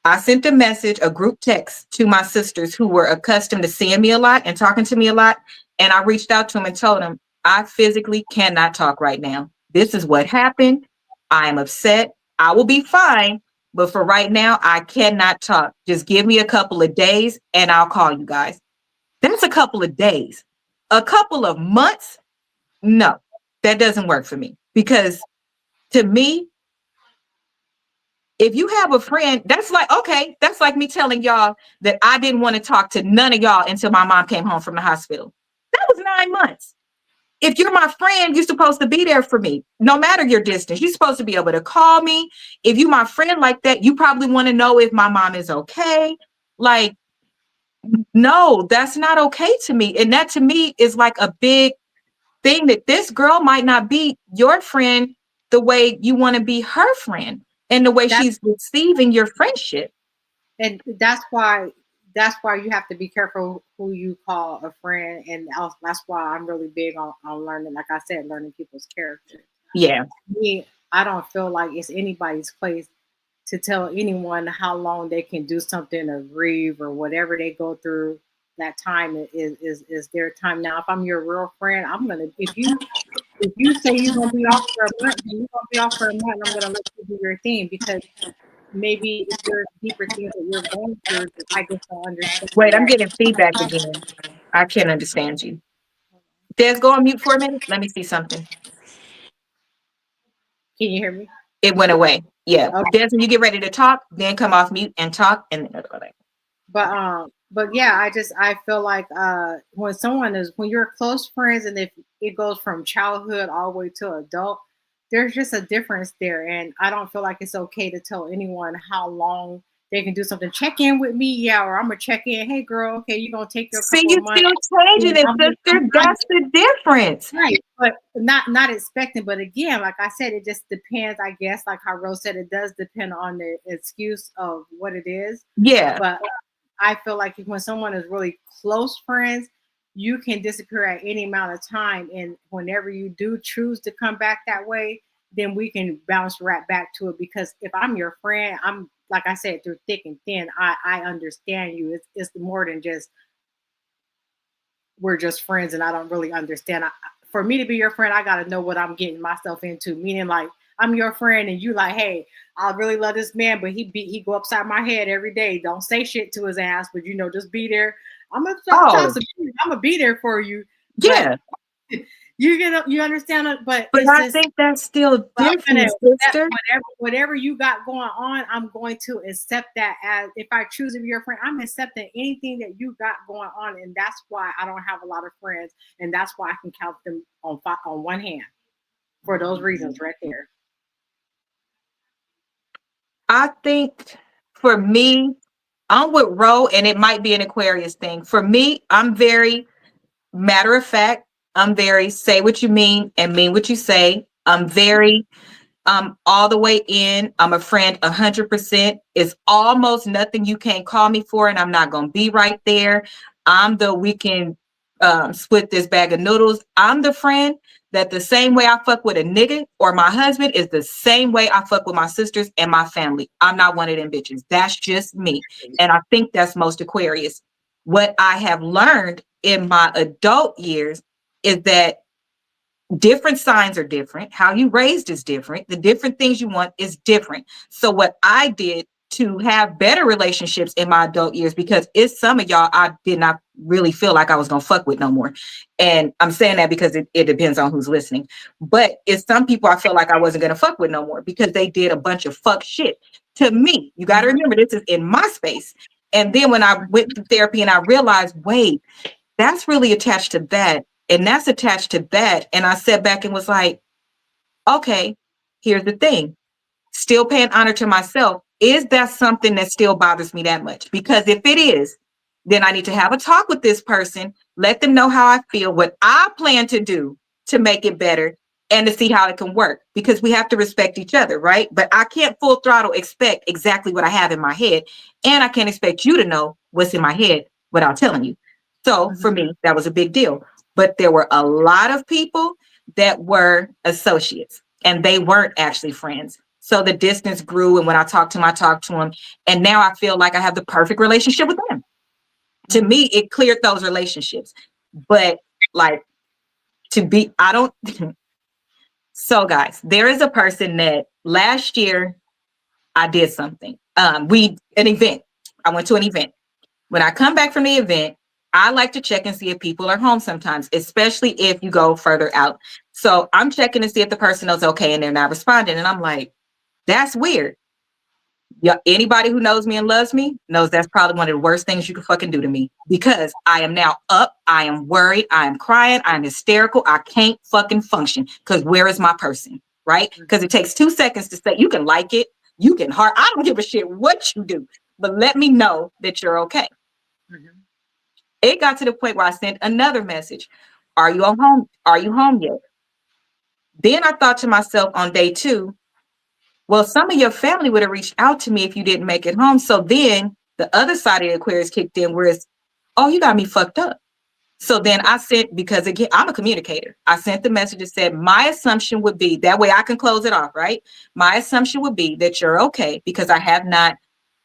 I sent a message, a group text to my sisters who were accustomed to seeing me a lot and talking to me a lot. And I reached out to them and told them, I physically cannot talk right now. This is what happened. I am upset. I will be fine. But for right now, I cannot talk. Just give me a couple of days and I'll call you guys. That's a couple of days. A couple of months? No, that doesn't work for me. Because to me, if you have a friend, that's like, okay, that's like me telling y'all that I didn't want to talk to none of y'all until my mom came home from the hospital. That was 9 months. If you're my friend, you're supposed to be there for me, no matter your distance. You're supposed to be able to call me. If you're my friend like that, you probably want to know if my mom is okay. Like, no, that's not okay to me. And that to me is like a big thing that this girl might not be your friend the way you want to be her friend and the way she's receiving your friendship. And that's why you have to be careful who you call a friend, and that's why I'm really big on learning, like I said, learning people's character. Yeah. Me, I don't feel like it's anybody's place to tell anyone how long they can do something or grieve or whatever they go through. That time is their time. Now if I'm your real friend, I'm gonna, if you say you're gonna be off for a month, then you're gonna be off for a month, and I'm gonna let you do your thing, because maybe there's deeper things that you're going through that I just don't understand. Wait, I'm getting feedback again. I can't understand you. Des, go on mute for a minute. Let me see something. Can you hear me? It went away. Yeah. Okay. Des, when you get ready to talk, then come off mute and talk, and then it'll go back. But yeah, I feel like when you're close friends, and if it goes from childhood all the way to adult, there's just a difference there. And I don't feel like it's okay to tell anyone how long they can do something. Check in with me, yeah, or I'm gonna check in. Hey, girl, okay, you're gonna take your See, couple you're of months. still changing it, sister. That's the difference. Right, but not expecting. But again, like I said, it just depends. I guess, like how Rose said, it does depend on the excuse of what it is. Yeah. But I feel like when someone is really close friends, you can disappear at any amount of time, and whenever you do choose to come back that way, then we can bounce right back to it. Because if I'm your friend, I'm, like I said, through thick and thin, I understand you. It's more than just we're just friends, and I don't really understand. For me to be your friend, I got to know what I'm getting myself into. Meaning, like, I'm your friend, and you like, hey, I really love this man, but he go upside my head every day. Don't say shit to his ass, but just be there. I'm gonna be there for you. Yeah. You understand it, but But it's I just think that's still I'm gonna different, accept sister. whatever you got going on. I'm going to accept that as if I choose to be your friend. I'm accepting anything that you got going on, and that's why I don't have a lot of friends, and that's why I can count them on one hand for those reasons right there. I think for me, I'm with Ro, and it might be an Aquarius thing. For me, I'm very matter of fact. I'm very say what you mean and mean what you say. I'm very all the way in. I'm a friend 100%. It's almost nothing you can't call me for, and I'm not gonna be right there. I'm the we can split this bag of noodles. I'm the friend that the same way I fuck with a nigga or my husband is the same way I fuck with my sisters and my family. I'm not one of them bitches. That's just me. And I think that's most Aquarius. What I have learned in my adult years is that different signs are different. How you raised is different. The different things you want is different. So what I did to have better relationships in my adult years, because it's some of y'all I did not really feel like I was gonna fuck with no more. And I'm saying that because it depends on who's listening. But it's some people I felt like I wasn't gonna fuck with no more because they did a bunch of fuck shit to me. You got to remember this is in my space. And then when I went through therapy and I realized, wait, that's really attached to that. And that's attached to that. And I sat back and was like, okay, here's the thing. Still paying honor to myself. Is that something that still bothers me that much? Because if it is, then I need to have a talk with this person, let them know how I feel, what I plan to do to make it better, and to see how it can work. Because we have to respect each other, right? But I can't full throttle expect exactly what I have in my head. And I can't expect you to know what's in my head without telling you. So for me, that was a big deal. But there were a lot of people that were associates and they weren't actually friends. So the distance grew. And when I talked to him, I talked to him. And now I feel like I have the perfect relationship with them. To me, it cleared those relationships. But like to be, I don't. So guys, there is a person that last year I did something. An event. I went to an event. When I come back from the event, I like to check and see if people are home sometimes, especially if you go further out. So I'm checking to see if the person is okay and they're not responding. And I'm like, that's weird. Yeah, anybody who knows me and loves me knows that's probably one of the worst things you can fucking do to me because I am now up. I am worried. I am crying. I'm hysterical. I can't fucking function because where is my person? Right? Because it takes 2 seconds to say you can like it. You can heart. I don't give a shit what you do, but let me know that you're okay. Mm-hmm. It got to the point where I sent another message. Are you home? Are you home yet? Then I thought to myself on day 2, well, some of your family would have reached out to me if you didn't make it home. So then the other side of the Aquarius kicked in, where it's, oh, you got me fucked up. So then I sent, because again, I'm a communicator. I sent the message that said, my assumption would be, that way I can close it off, right? My assumption would be that you're okay because I have not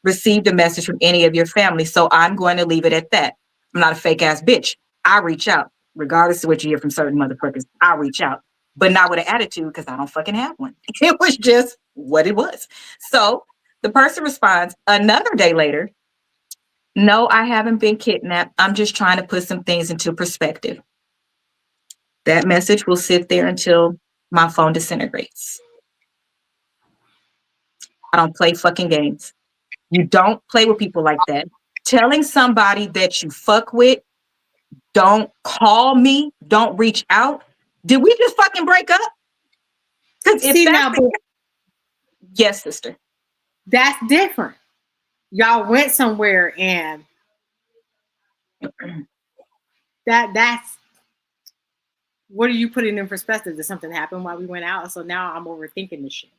received a message from any of your family. So I'm going to leave it at that. I'm not a fake ass bitch. I reach out, regardless of what you hear from certain motherfuckers. I reach out, but not with an attitude because I don't fucking have one. It was just what it was. So the person responds another day later. No, I haven't been kidnapped. I'm just trying to put some things into perspective. That message will sit there until my phone disintegrates. I don't play fucking games. You don't play with people like that. Telling somebody that you fuck with, don't call me, don't reach out. Did we just fucking break up? Because if See that's now, the but yes, sister. that's different. Y'all went somewhere, and that's what are you putting in perspective? Did something happen while we went out? So now I'm overthinking this shit.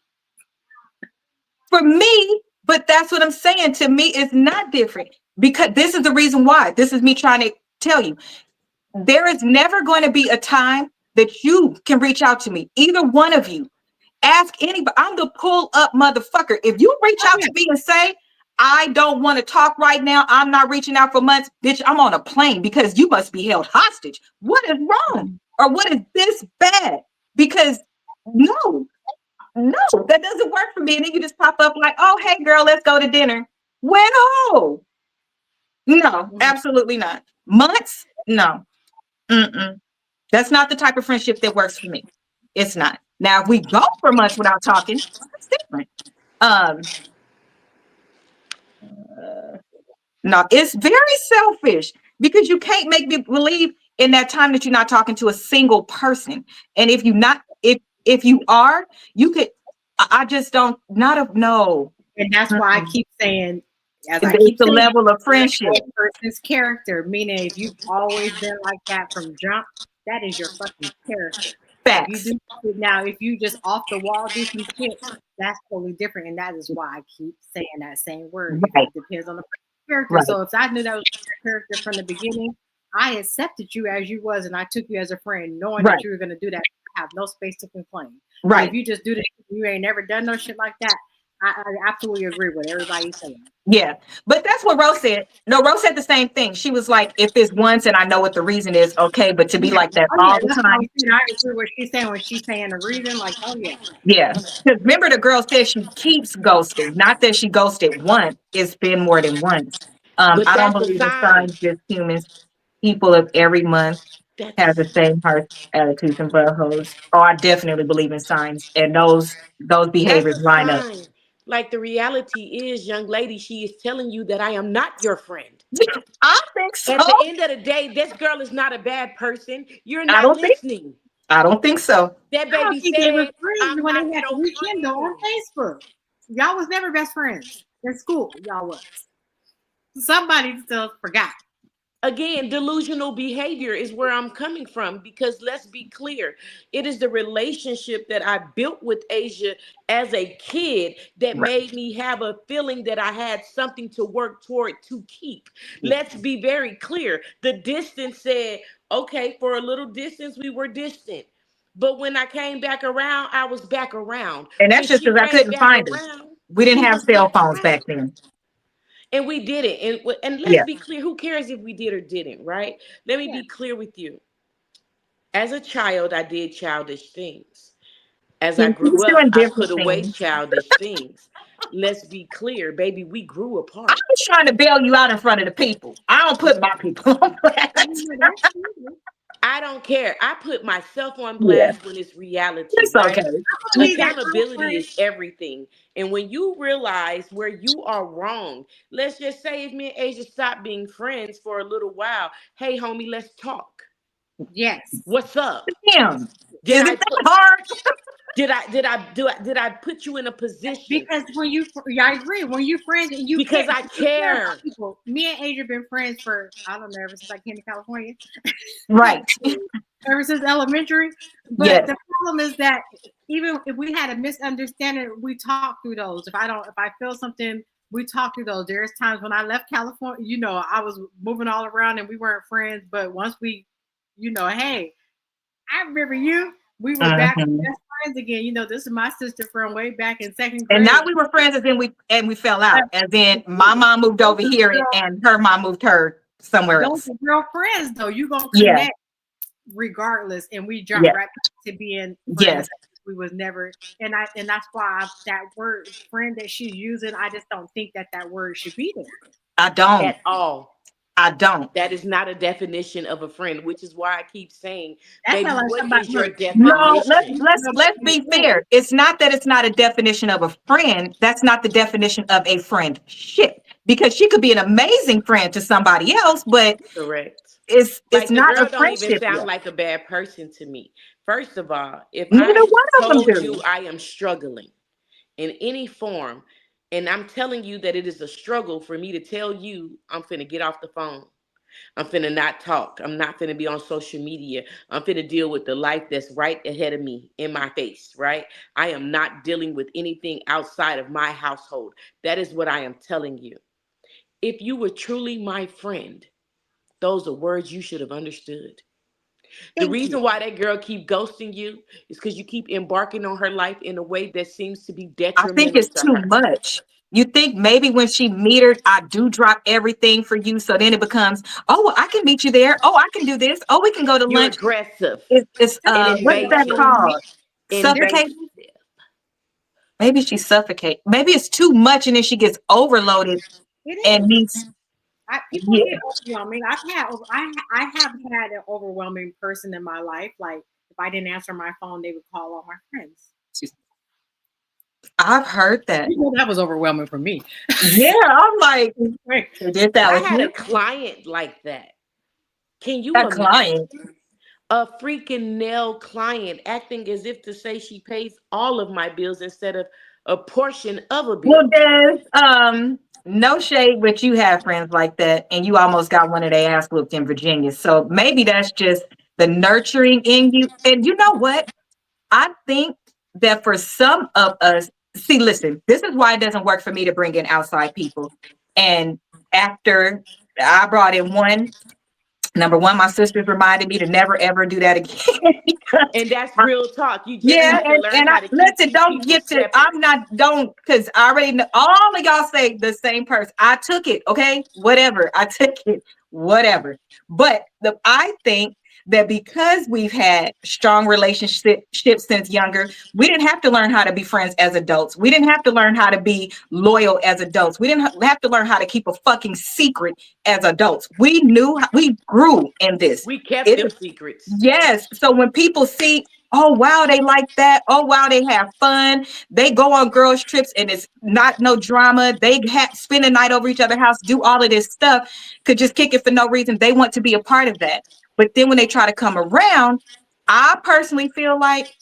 For me, but that's what I'm saying. To me, it's not different because this is the reason why. This is me trying to tell you. There is never going to be a time that you can reach out to me. Either one of you. Ask anybody. I'm the pull up motherfucker. If you reach out to me and say, I don't want to talk right now, I'm not reaching out for months, bitch, I'm on a plane because you must be held hostage. What is wrong? Or what is this bad? Because no, that doesn't work for me. And then you just pop up like, oh, hey, girl, let's go to dinner. When? Oh, no, absolutely not. Months? No. Mm-mm. That's not the type of friendship that works for me. It's not. Now, if we go for months without talking, that's different. Um, no, it's very selfish because you can't make me believe in that time that you're not talking to a single person. And if you not, if you are, you could. I just don't. Not a no. And that's why I Mm-mm. keep saying, as I It's keep the saying, level of friendship. that person's character. Meaning, if you've always been like that from jump, that is your fucking character. If you Facts. do now, if you just off the wall do some shit, that's totally different. And that is why I keep saying that same word. Right. It depends on the character. Right. So if I knew that was your character from the beginning, I accepted you as you was, and I took you as a friend, knowing Right. that you were going to do that. I have no space to complain. But Right. if you just do this, you ain't never done no shit like that. I absolutely agree with everybody saying. Yeah, but that's what Rose said. No, Rose said the same thing. She was like, if it's once and I know what the reason is, okay, but to be Yeah. like that Oh yeah, all the that's what I'm time, saying. I agree with what she's saying when she's saying the reason. Like, oh yeah. yeah. Because remember, the girl said she keeps ghosting, not that she ghosted once. It's been more than once. But I don't that's a believe in sign. signs, just humans. People of every month have the That's same heart attitudes and buttholes. Oh, I definitely believe in signs, and those that's behaviors a line up. sign. Like the reality is, young lady, she is telling you that I am not your friend. I think so. At the end of the day, this girl is not a bad person. You're I not don't think. listening. I don't think so. That I don't baby think they were said, friends I'm when not they had to your rekindle on friend. Facebook. Y'all was never best friends in school. Y'all was. Somebody still forgot. Again, delusional behavior is where I'm coming from because let's be clear. It is the relationship that I built with Asia as a kid that Right. made me have a feeling that I had something to work toward to keep. Let's be very clear. The distance said, okay, for a little distance, we were distant. But when I came back around, I was back around. And When that's just she because I came couldn't back find her. around, We didn't she have was cell back phones back around. then. And we did it. And let's Yeah. be clear. Who cares if we did or didn't, right? Let me Yeah. be clear with you. As a child, I did childish things. As I He's grew up, doing I put different away things. childish things. Let's be clear, baby, we grew I apart. was trying to bail you out in front of the people. I don't put my people on blast. Yeah, that's true. I don't care. I put myself on Yeah, blast when it's reality, it's okay. right? I It's believe that Accountability girlfriend. is everything. And when you realize where you are wrong, let's just say if me and Asia stop being friends for a little while, hey homie, let's talk. Yes. What's up? him. Did Is it I that put hard? did I put you in a position? Because when you, yeah, I agree. When you friends and Because I you care about care. people. Me and Adrian been friends for I don't know ever since I came to California, Right. ever since elementary. But Yes. the problem is that even if we had a misunderstanding, we talk through those. If I feel something, we talk through those. There's times when I left California, I was moving all around and we weren't friends. But once we, hey, I remember you. We were back Mhm. best friends again. This is my sister from way back in second And now grade. we were friends, and we fell But out. And then my mom moved those over are here, real, and her mom moved her somewhere those else. are real friends, though. You gonna Yeah. connect regardless, and we jump Yeah. right back to being friends. Yes. We was never, and that's why that word friend that she's using, I just don't think that word should be there. I don't. At all. I don't. That is not a definition of a friend, which is why I keep saying, That baby, sounds like what somebody. is your Look, I don't No, let's definition? let's let's be fair. It's not that it's not a definition of a friend. That's not the definition of a friendship. Because she could be an amazing friend to somebody else, but Correct. it's Like the not a girl don't even friendship sound yet. like a bad person to me. First of all, if Neither I one of them told you do. I am struggling in any form, and I'm telling you that it is a struggle for me to tell you I'm finna get off the phone. I'm finna not talk. I'm not finna be on social media. I'm finna deal with the life that's right ahead of me in my face, right? I am not dealing with anything outside of my household. That is what I am telling you. If you were truly my friend, those are words you should have understood. The Thank you. reason why that girl keep ghosting you is because you keep embarking on her life in a way that seems to be I think detrimental it's to too her. much. You think maybe when she metered, I do drop everything for you. So then it becomes, oh, well, I can meet you there. Oh, I can do this. Oh, we can go to You're lunch. aggressive It's That's and what what is that invasive. it is. called? There's Suffocating? Invasive. Maybe she suffocate. Maybe it's too much and then she gets overloaded It and is. needs People Yeah. get overwhelming. I have had an overwhelming person in my life. Like if I didn't answer my phone, they would call all my friends. I've heard that. You know, that was overwhelming for me. Yeah, I'm like, Right. did that I with had a you? client like that. Can you That imagine client. a freaking nail client acting as if to say she pays all of my bills instead of a portion of a Well, bill? there's no shade, but you have friends like that, and you almost got one of their ass whooped in Virginia. So maybe that's just the nurturing in you. And you know what? I think that for some of us, see, listen, this is why it doesn't work for me to bring in outside people. And after I brought in one, number one, my sisters reminded me to never ever do that again. Because And that's real talk. You just yeah, have to learn and I how to keep listen, these don't people get to separate. don't because I already know all of y'all say the same person. I took it, okay, whatever. I took it, whatever. But I think that because we've had strong relationships since younger, we didn't have to learn how to be friends as adults. We didn't have to learn how to be loyal as adults. We didn't have to learn how to keep a fucking secret as adults. We knew we grew in this. We kept It them secrets. Yes. So when people see, oh wow, they like that. Oh wow, they have fun. They go on girls' trips and it's not no drama. They spend a night over each other's house, do all of this stuff, could just kick it for no reason. They want to be a part of that. But then when they try to come around, I personally feel like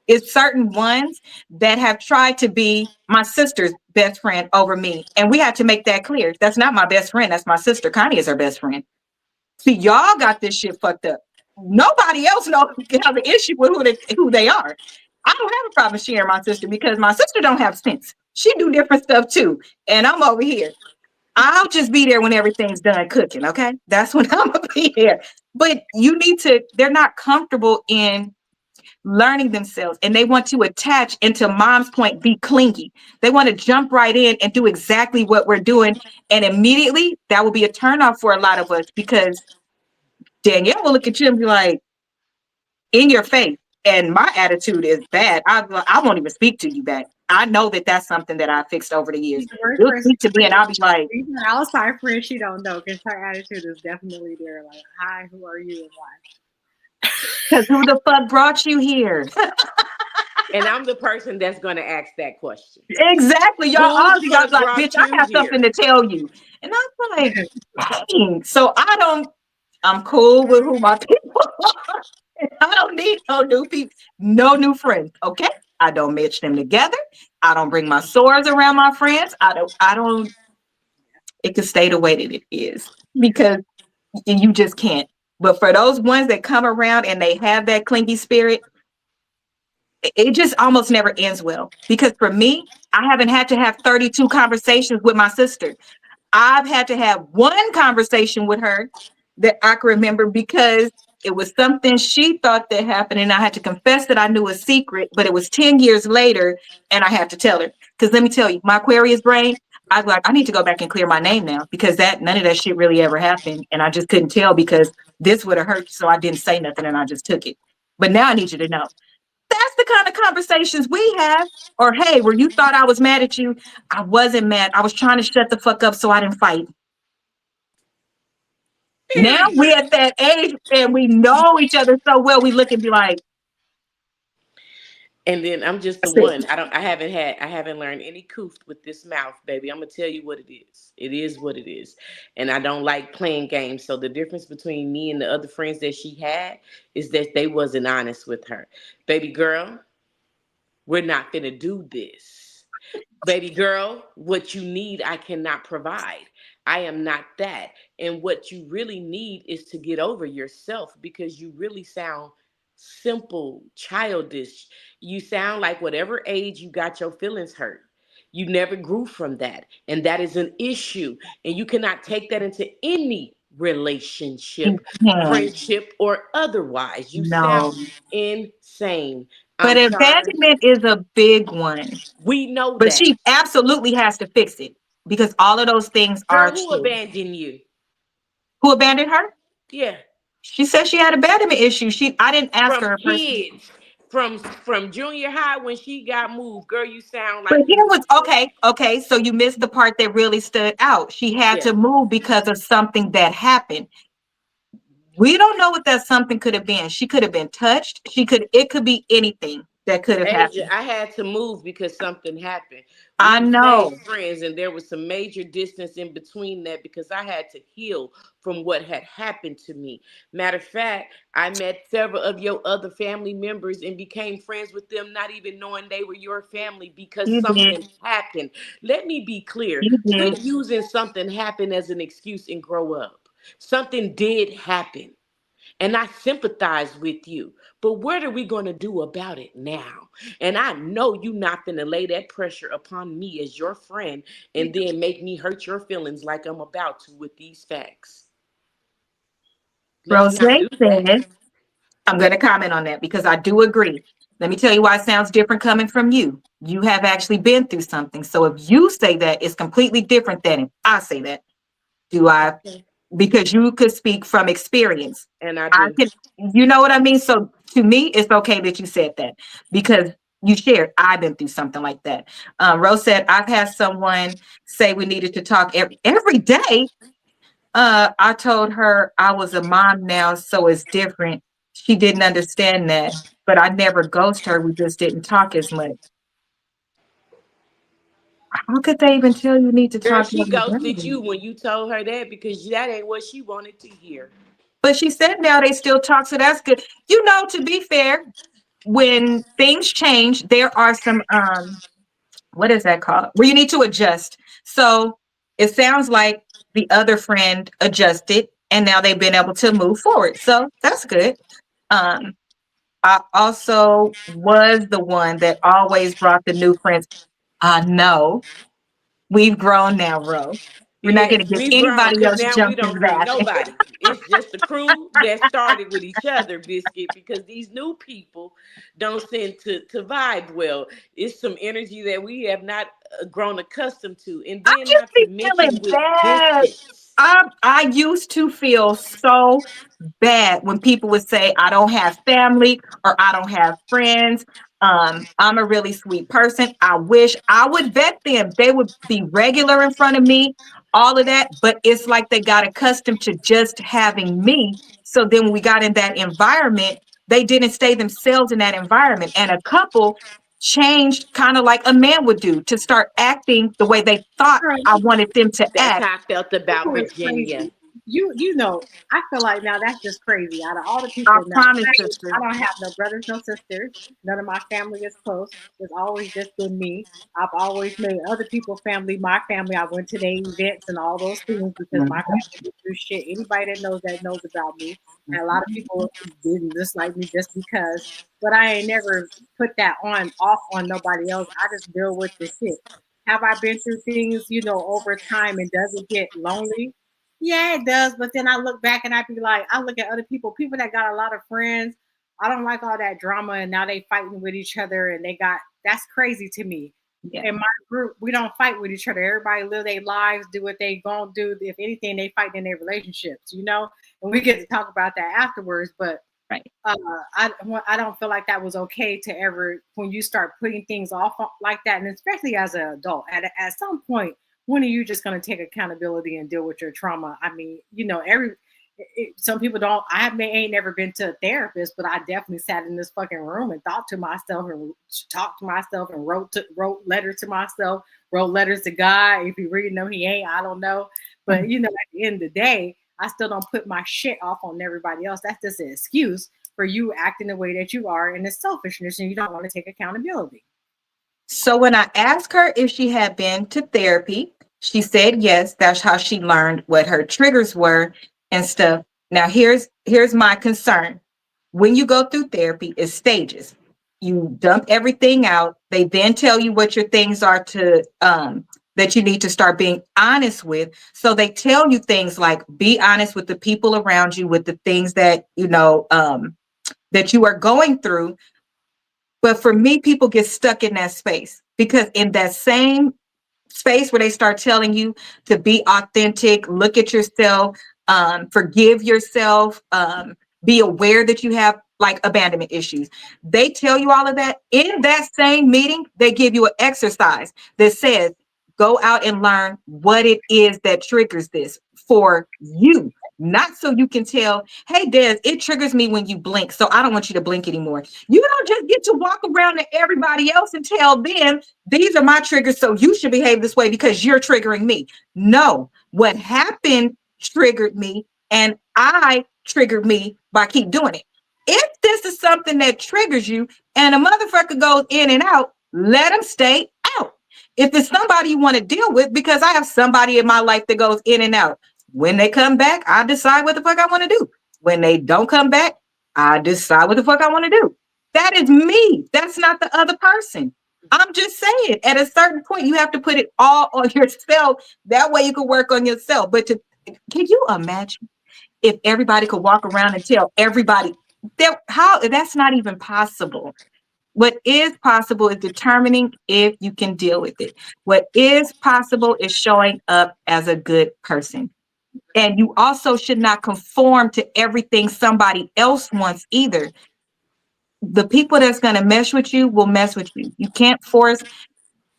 it's certain ones that have tried to be my sister's best friend over me. And we have to make that clear. That's not my best friend. That's my sister. Connie is her best friend. See, y'all got this shit fucked up. Nobody else knows have an issue with who they are. I don't have a problem sharing my sister because my sister don't have sense. She do different stuff too, and I'm over here. I'll just be there when everything's done cooking. Okay, that's when I'm gonna be there. But you need to. They're not comfortable in learning themselves, and they want to attach. And to Mom's point, be clingy. They want to jump right in and do exactly what we're doing, and immediately that will be a turnoff for a lot of us because Danielle will look at you and be like, in your face. And my attitude is bad. I won't even speak to you back. I know that that's something that I fixed over the years. She's the worst You'll person. speak to me and I'll be like, Even an outside friend, she don't know because her attitude is definitely there. Like, hi, who are you and why? because who the fuck brought you here? And I'm the person that's going to ask that question. Exactly. Y'all, Who all the of y'all fuck like, bitch, brought I you have something here? to tell you. And I'm like, dang. So I'm cool with who my people are. I don't need no new people, no new friends. Okay. I don't mix them together. I don't bring my sores around my friends. I don't, it can stay the way that it is because you just can't. But for those ones that come around and they have that clingy spirit, it just almost never ends well. Because for me, I haven't had to have 32 conversations with my sister. I've had to have one conversation with her that I can remember because it was something she thought that happened, and I had to confess that I knew a secret, but it was 10 years later, and I had to tell her. Because let me tell you, my Aquarius brain, I was like, I need to go back and clear my name now because none of that shit really ever happened. And I just couldn't tell because this would have hurt. So I didn't say nothing and I just took it. But now I need you to know. That's the kind of conversations we have. Or, hey, where you thought I was mad at you, I wasn't mad. I was trying to shut the fuck up so I didn't fight. Now Period. we're at that age and we know each other so well, we look and be like, And then I'm just the that's it. one. I haven't learned any coof with this mouth, baby. I'm gonna tell you what it is. It is what it is. And I don't like playing games. So the difference between me and the other friends that she had is that they wasn't honest with her. Baby girl, we're not gonna do this. Baby girl, what you need, I cannot provide. I am not that. And what you really need is to get over yourself because you really sound simple, childish. You sound like whatever age you got your feelings hurt. You never grew from that. And that is an issue. And you cannot take that into any You relationship, can. friendship, or otherwise. You sound No. insane. But I'm sorry. abandonment is a big one. We know But that. she absolutely has to fix it because all of those things are Girl, who true. abandoned you? Who abandoned her? Yeah. She said she had abandonment issues. I didn't ask From her personally. kids. from junior high when she got moved. Girl, you sound But like here you. was okay. So you missed the part that really stood out. She had Yeah. to move because of something that happened. We don't know what that something could have been. She could have been touched. It could be anything that could have Asia, happened. I had to move because something happened. I We stayed know. friends, and there was some major distance in between that because I had to heal from what had happened to me. Matter of fact, I met several of your other family members and became friends with them, not even knowing they were your family because You did. something happened. Let me be clear. You Quit did. using something happened as an excuse and grow up. Something did happen. And I sympathize with you. But what are we going to do about it now? And I know you're not going to lay that pressure upon me as your friend and then make me hurt your feelings like I'm about to with these facts. Let's Rose not do that. said, I'm going to comment on that because I do agree. Let me tell you why it sounds different coming from you. You have actually been through something. So if you say that, it's completely different than if I say that. Do I? Okay. Because you could speak from experience. And I I do. can, you know what I mean? So to me, it's okay that you said that because you shared, I've been through something like that. Rose said, I've had someone say we needed to talk every day. I told her I was a mom now, so it's different. She didn't understand that, but I never ghost her. We just didn't talk as much. How could they even tell you need to Girl, talk she every ghosted day? you when you told her that because that ain't what she wanted to hear. But she said now they still talk, so that's good. You know, to be fair, when things change, there are some what is that called? Where you need to adjust. So it sounds like the other friend adjusted and now they've been able to move forward. So that's good. Um, I also was the one that always brought the new friends. I know we've grown now, Ro. We're not going Yes, to get we've grown anybody because else now we jumped into don't bring that. nobody. It's just the crew that started with each other, Biscuit, because these new people don't seem to vibe well. It's some energy that we have not grown accustomed to. And I then just not to be mention feeling with bad. distance. I used to feel so bad when people would say I don't have family or I don't have friends. I'm a really sweet person. I wish I would vet them. They would be regular in front of me, all of that. But it's like they got accustomed to just having me. So then when we got in that environment, they didn't stay themselves in that environment. And a couple changed kind of like a man would do to start acting the way they thought Girl, I wanted them to That's act. how I felt about people is Virginia. crazy. You know, I feel like now that's just crazy. Out of all the I people, now promise, sister. I don't have no brothers, no sisters. None of my family is close. It's always just been me. I've always made other people family my family. I went to their events and all those things because my Mhm, family didn't do shit. Anybody that knows about me. And a lot of people didn't dislike me just because. But I ain't never put that on off on nobody else. I just deal with the shit. Have I been through things, over time and does it get lonely? Yeah, it does. But then I look back and I be like, I look at other people that got a lot of friends. I don't like all that drama and now they fighting with each other and that's crazy to me. yeah. In my group, we don't fight with each other. Everybody live their lives, do what they gonna do. If anything, they fight in their relationships. And we get to talk about that afterwards. But Right. uh, I don't feel like that was okay to ever when you start putting things off like that, and especially as an adult. At some point, when are you just going to take accountability and deal with your trauma? I mean, some people don't. Ain't never been to a therapist, but I definitely sat in this fucking room and thought to myself and talked to myself and wrote letters to myself, wrote letters to God. If he reading them, he ain't. I don't know, but Mhm. at the end of the day, I still don't put my shit off on everybody else. That's just an excuse for you acting the way that you are, and it's selfishness, and you don't want to take accountability. So when I asked her if she had been to therapy, she said yes. That's how she learned what her triggers were and stuff. Now here's my concern. When you go through therapy, it's stages. You dump everything out. They then tell you what your things are to that you need to start being honest with. So they tell you things like be honest with the people around you, with the things that that you are going through. But for me, people get stuck in that space because in that same space where they start telling you to be authentic, look at yourself, forgive yourself, Be aware that you have like abandonment issues. They tell you all of that. In that same meeting, they give you an exercise that says, go out and learn what it is that triggers this for you. Not so you can tell, hey, Des, it triggers me when you blink. So I don't want you to blink anymore. You don't just get to walk around to everybody else and tell them, these are my triggers. So you should behave this way because you're triggering me. No, what happened triggered me, and I triggered me by keep doing it. If this is something that triggers you and a motherfucker goes in and out, let them stay out. If it's somebody you want to deal with, because I have somebody in my life that goes in and out. When they come back, I decide what the fuck I want to do. When they don't come back, I decide what the fuck I want to do. That is me. That's not the other person. I'm just saying, at a certain point, you have to put it all on yourself. That way you can work on yourself. But can you imagine if everybody could walk around and tell everybody that how that's not even possible. What is possible is determining if you can deal with it. What is possible is showing up as a good person. And you also should not conform to everything somebody else wants either. The people that's going to mess with you will mess with you. You can't force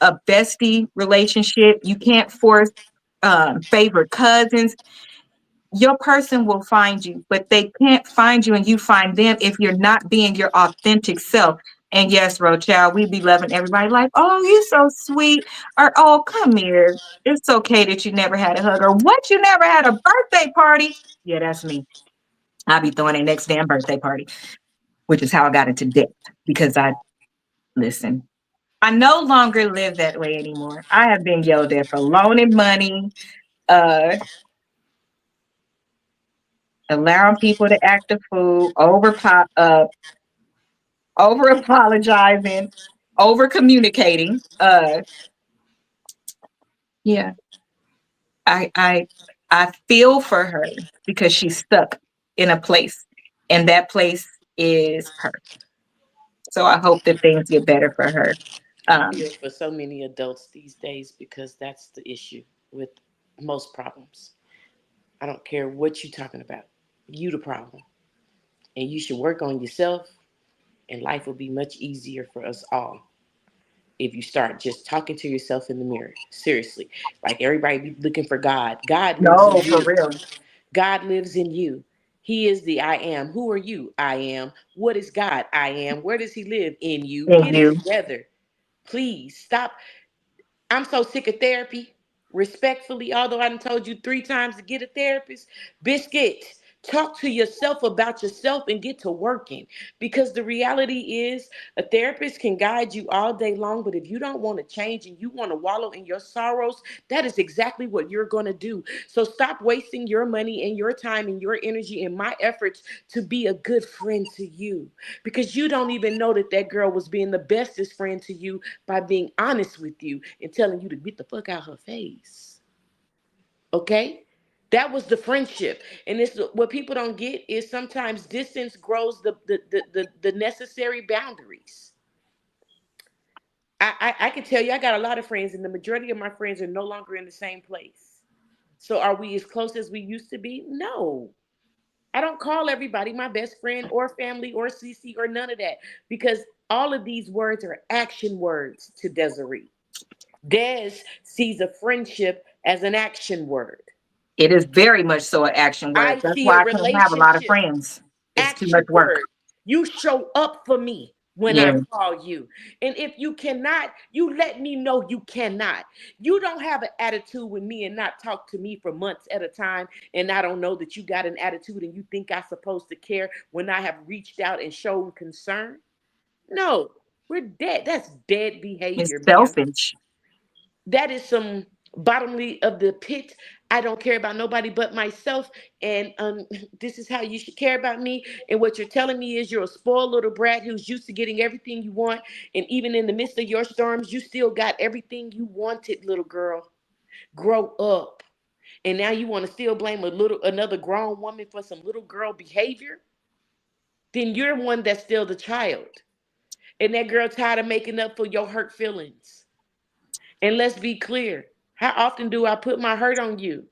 a bestie relationship. You can't force favorite cousins. Your person will find you, but they can't find you and you find them if you're not being your authentic self. And yes, Rochelle, we be loving everybody like, oh, you're so sweet. Or, oh, come here. It's okay that you never had a hug. Or what, you never had a birthday party? Yeah, that's me. I'll be throwing a next damn birthday party, which is how I got into debt. Because listen, I no longer live that way anymore. I have been yelled at for loaning money, uh, allowing people to act a fool, over apologizing, over communicating. Yeah, I I I feel for her because she's stuck in a place, and that place is her. So I hope that things get better for her. I Um, feel for so many adults these days because that's the issue with most problems. I don't care what you're talking about. You the problem. And you should work on yourself and life will be much easier for us all if you start just talking to yourself in the mirror. Seriously. Like everybody be looking for God. God lives in no, for you. real, God lives in you. He is the I am. Who are you? I am. What is God? I am. Where does he live? In you. in Get it you. together. Please stop. I'm so sick of therapy. Respectfully, although I done told you 3 times to get a therapist, Biscuit, talk to yourself about yourself and get to working. Because the reality is, a therapist can guide you all day long, but if you don't want to change and you want to wallow in your sorrows, that is exactly what you're going to do. So stop wasting your money and your time and your energy and my efforts to be a good friend to you. Because you don't even know that that girl was being the bestest friend to you by being honest with you and telling you to get the fuck out her face. Okay? That was the friendship. And it's what people don't get is sometimes distance grows the necessary boundaries. I can tell you I got a lot of friends, and the majority of my friends are no longer in the same place. So are we as close as we used to be? No. I don't call everybody my best friend or family or CC or none of that because all of these words are action words to Desiree. Des sees a friendship as an action word. It is very much so an action word. I That's see a why I can't have a lot of relationship friends. It's too action much work. word. You show up for me when I Yeah, call you. And if you cannot, you let me know you cannot. You don't have an attitude with me and not talk to me for months at a time. And I don't know that you got an attitude and you think I'm supposed to care when I have reached out and shown concern. No, we're dead. That's dead it's behavior, ma'am. selfish. That is some bottomly of the pit. I don't care about nobody but myself. And this is how you should care about me. And what you're telling me is you're a spoiled little brat who's used to getting everything you want. And even in the midst of your storms, you still got everything you wanted, little girl. Grow up. And now you want to still blame another grown woman for some little girl behavior? Then you're one that's still the child. And that girl tired of making up for your hurt feelings. And let's be clear. How often do I put my hurt on you?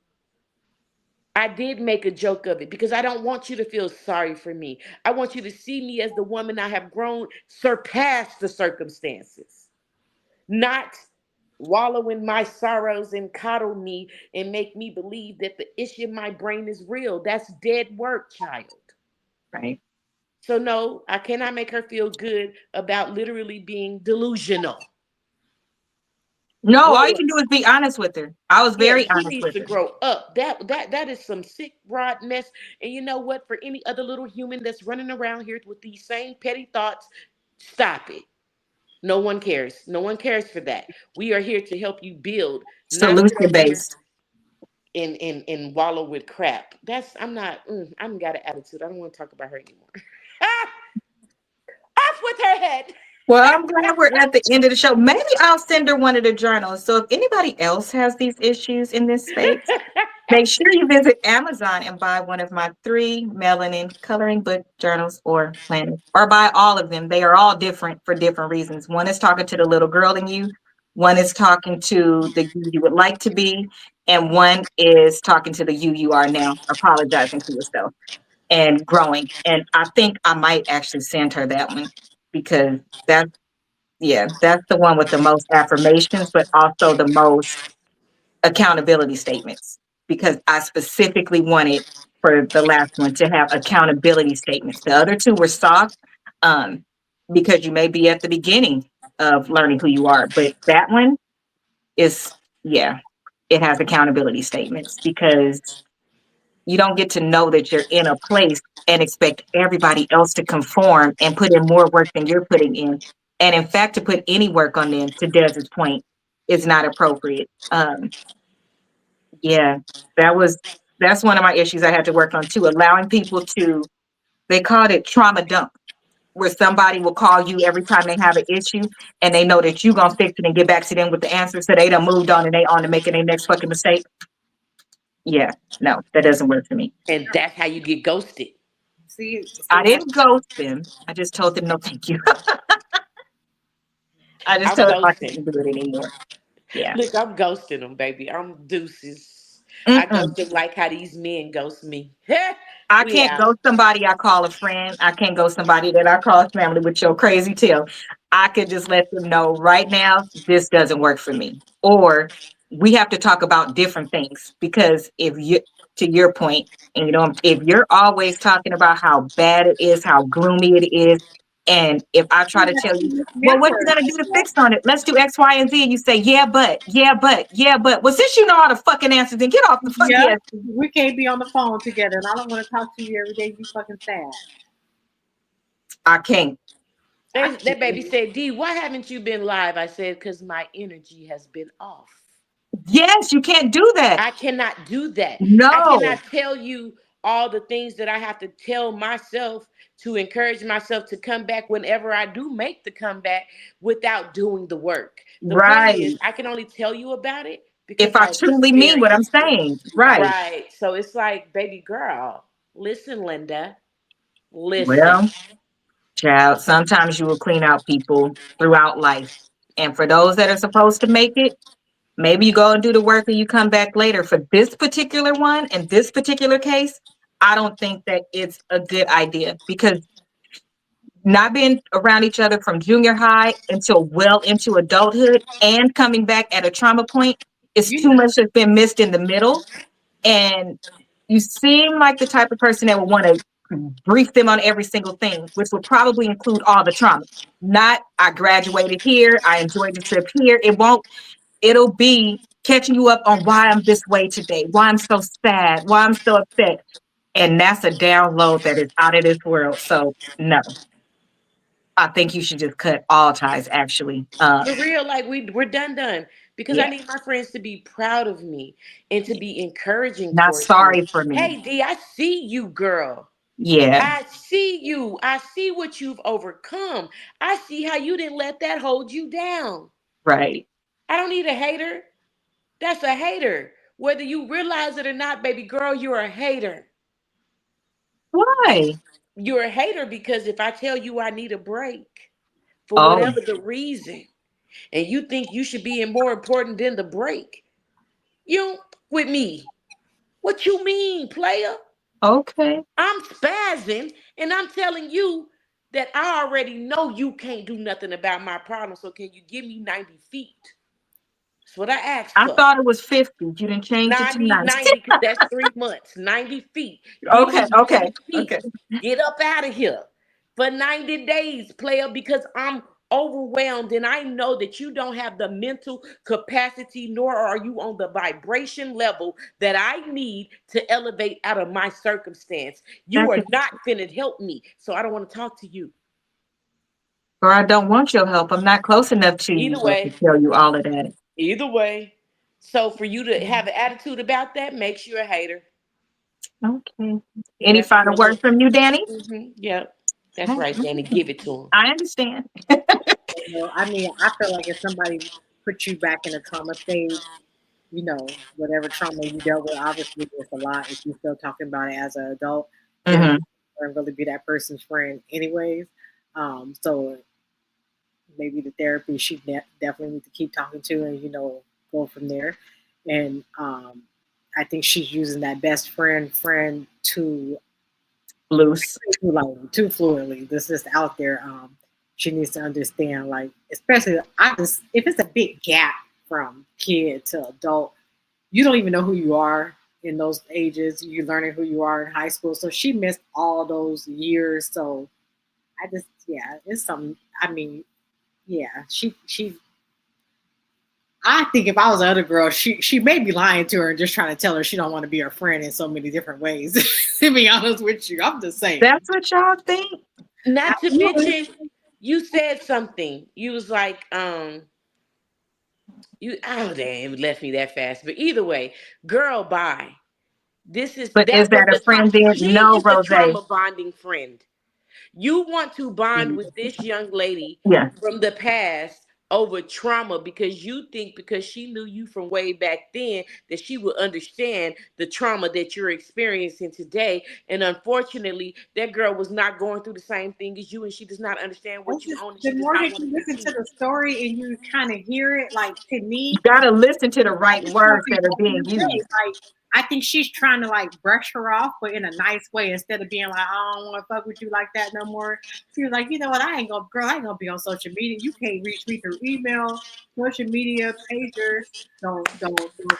I did make a joke of it because I don't want you to feel sorry for me. I want you to see me as the woman I have grown, surpassed the circumstances, not wallow in my sorrows and coddle me and make me believe that the issue in my brain is real. That's dead work, child. Right. So, no, I cannot make her feel good about literally being delusional. No, all you Grow can up. do is be honest with her. I was Yeah, very she honest needs with to her. grow up. That is some sick, broad mess. And you know what? For any other little human that's running around here with these same petty thoughts, stop it. No one cares. No one cares for that. We are here to help you build, not sit Solution over here based. and wallow with crap. That's I'm not. I'm got an attitude. I don't want to talk about her anymore. Off with her head. Well, I'm glad we're at the end of the show. Maybe I'll send her one of the journals. So if anybody else has these issues in this space, make sure you visit Amazon and buy one of my 3 melanin coloring book journals or planners, or buy all of them. They are all different for different reasons. One is talking to the little girl in you, one is talking to the you would like to be, and one is talking to the you are now, apologizing to yourself and growing. And I think I might actually send her that one because that's, yeah, that's the one with the most affirmations, but also the most accountability statements, because I specifically wanted for the last one to have accountability statements. The other 2 were soft, um, because you may be at the beginning of learning who you are, but that one is, yeah, it has accountability statements because you don't get to know that you're in a place and expect everybody else to conform and put in more work than you're putting in. And in fact, to put any work on them, to Des's point, is not appropriate. Yeah, that was that's one of my issues I had to work on too. Allowing people to, they called it trauma dump, where somebody will call you every time they have an issue and they know that you gonna fix it and get back to them with the answer. So they done moved on and they on to making their next fucking mistake. Yeah, no, that doesn't work for me. And that's how you get ghosted. I See, didn't ghost them. I just told them no, thank you. I just I'm told them I ghosting. couldn't do it anymore. Yeah. Look, I'm ghosting them, baby. I'm deuces. I Mm-mm. ghost them like how these men ghost me. I We can't out. go somebody I call a friend. I can't go somebody that I call family with your crazy tail. I could just let them know right now, this doesn't work for me. Or we have to talk about different things because if you, to your point, and you know, if you're always talking about how bad it is, how gloomy it is, and if I try to tell you, well, what you remember, gonna do to fix on it? Let's do X, Y, and Z. And you say, yeah, but, yeah, but, yeah, but. Well, since you know all the fucking answers, then get off the fuck. yeah, Yeah, we can't be on the phone together, and I don't want to talk to you every day. You fucking sad. I can't. I That baby can't. said, D, why haven't you been live? I said, because my energy has been off. Yes, you can't do that. I cannot do that. I No, cannot tell you all the things that I have to tell myself to encourage myself to come back whenever I do make the comeback without doing the work. The point right. is, I can only tell you about it If because I I've truly mean what I'm experienced it. saying, right. Right. So it's like, baby girl, listen, Linda, listen. Well, child, sometimes you will clean out people throughout life. And for those that are supposed to make it, maybe you go and do the work and you come back later. For this particular one and this particular case, I don't think that it's a good idea because not being around each other from junior high until well into adulthood and coming back at a trauma point is You too much that's been missed in the middle. And you seem like the type of person that would want to brief them on every single thing, which would probably include all the trauma. Not, I graduated here, I enjoyed the trip here. It won't, it'll be catching you up on why I'm this way today, why I'm so sad, why I'm so upset. And that's a download that is out of this world. So no, I think you should just cut all ties actually. For real, like we're done. Because I Yeah, need my friends to be proud of me and to be encouraging not towards me. sorry for me. Hey D, I see you, girl. Yeah, I see you. I see what you've overcome. I see how you didn't let that hold you down. right. I don't need a hater. That's a hater. Whether you realize it or not, baby girl, you're a hater. Why? You're a hater because if I tell you I need a break for Oh, whatever the reason, and you think you should be more important than the break, you don't with me. What you mean, player? Okay. I'm spazzing and I'm telling you that I already know you can't do nothing about my problem. So can you give me 90 feet? That's what I asked I for. thought it was 50. You didn't change it to 90, 90. 90, because that's 3 months. 90 feet. Give Okay, me okay, 90 feet. okay. Get up out of here for 90 days, player, because I'm overwhelmed and I know that you don't have the mental capacity, nor are you on the vibration level that I need to elevate out of my circumstance. You That's are it. not finna help me. So I don't want to talk to you. Or I don't want your help. I'm not close enough to you Either yet to way, tell you all of that. either way. So for you to have an attitude about that makes you a hater. Okay. Any That's final your words from you, Danny? Yep. That's right, Okay. Danny. Give it to him. I understand. I mean, I feel like if somebody put you back in a trauma stage, whatever trauma you dealt with, obviously it's a lot. If you're still talking about it as an adult, then Hmm. you're really be that person's friend, anyways. So maybe the therapy she definitely need to keep talking to, and go from there. And I think she's using that best friend Loose. too fluently. This is out there. She needs to understand, like, especially if it's a big gap from kid to adult, you don't even know who you are in those ages. You're learning who you are in high school. So she missed all those years. So yeah, it's something. I mean, yeah, she. I think if I was the other girl, she may be lying to her and just trying to tell her she don't want to be her friend in so many different ways. To be honest with you, I'm just saying. That's what y'all think? Not to Absolutely. mention, you said something. You was like, you oh damn, it left me that fast. But either way, girl, bye. But is That was that a the friend then? she No, is the Rose. trauma bonding friend. You want to bond Mhm. with this young lady Yeah. from the past over trauma because you think because she knew you from way back then that she would understand the trauma that you're experiencing today. And unfortunately, that girl was not going through the same thing as you, and she does not understand what It's you just own, and the she does more not that want to you listen to concede. the story and you kind of hear it, like to You me, gotta listen to the I right just don't words think that are what being you say. used. Like, I think she's trying to like brush her off, but in a nice way instead of being like, I don't want to fuck with you like that no more. She was like, you know what? I ain't gonna be on social media. You can't reach me through email, social media, pagers. Don't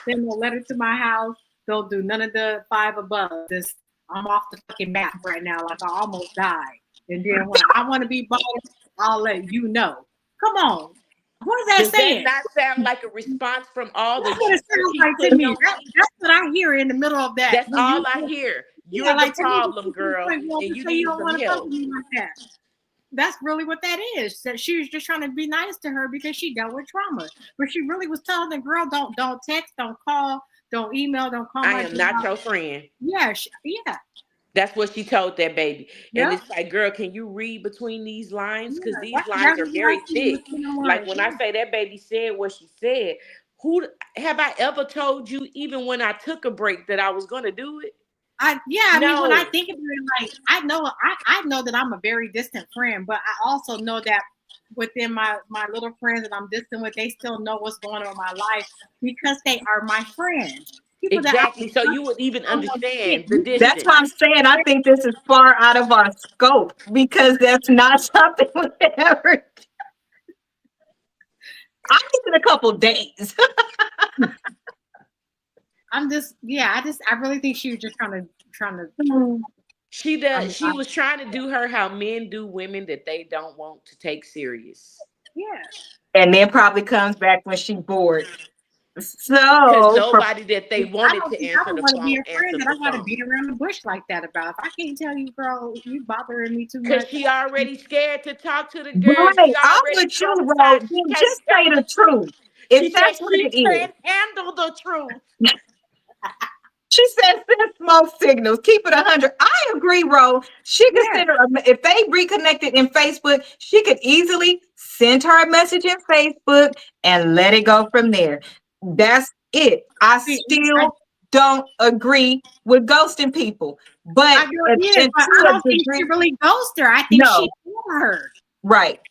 send no letter to my house. Don't do none of the five above. This I'm off the fucking map right now. Like I almost died. And then when I want to be bothered, I'll let you know. Come on. What is that Does that saying? not sound like a response from all the That's what it shit that sounds she's like to putting me. on me? That's what I hear in the middle of that. That's When all you, I hear. yeah, You're the like to me, problem, girl, like, well, and to you say you need don't some want to talk help. to me like that. That's really what that is. That she was just trying to be nice to her because she dealt with trauma, but she really was telling the girl, don't text, don't call, don't email, don't call I my am not job. your friend. Yeah, yeah, That's what she told that baby. And yeah, it's like, girl, can you read between these lines? Because yeah. these That's lines are exactly what I very see in thick. between the Like lines. when I Yeah. say that baby said what she said, who have I ever told you, even when I took a break, that I was going to do it? I mean, when I No. think of it, like I know that I'm a very distant friend, but I also know that within my little friends that I'm distant with, they still know what's going on in my life because they are my friends. People that I Exactly. So you would even don't know shit. understand the You That's why I'm distance. saying I think this is far out of our scope because that's not something we ever. I think in a couple days. I'm just yeah. I really think she was just trying to. She I'm, does. I, She was trying to do her how men do women that they don't want to take serious. yeah. And then probably comes back when she's bored. Because So for nobody that they I wanted don't to think I answer would the want to be phone a friend answered that I the got to phone. beat around the bush like that about. If I can't tell you, girl, you bothering me too Because much. she already scared to talk to the girl. right, She I'm already with you, Ro. traumatized. She Then can't just say tell the the truth. truth. If She said that's what she it is. can't handle the truth. She said send smoke signals. Keep it 100. I agree, Ro. She could Yeah. send her if they reconnected in Facebook, she could easily send her a message in Facebook and let it go from there. That's it. I See, I, still don't agree with ghosting people, but I feel it is, and but to I a don't think she degree, really ghosted her. I think no, she told her. right.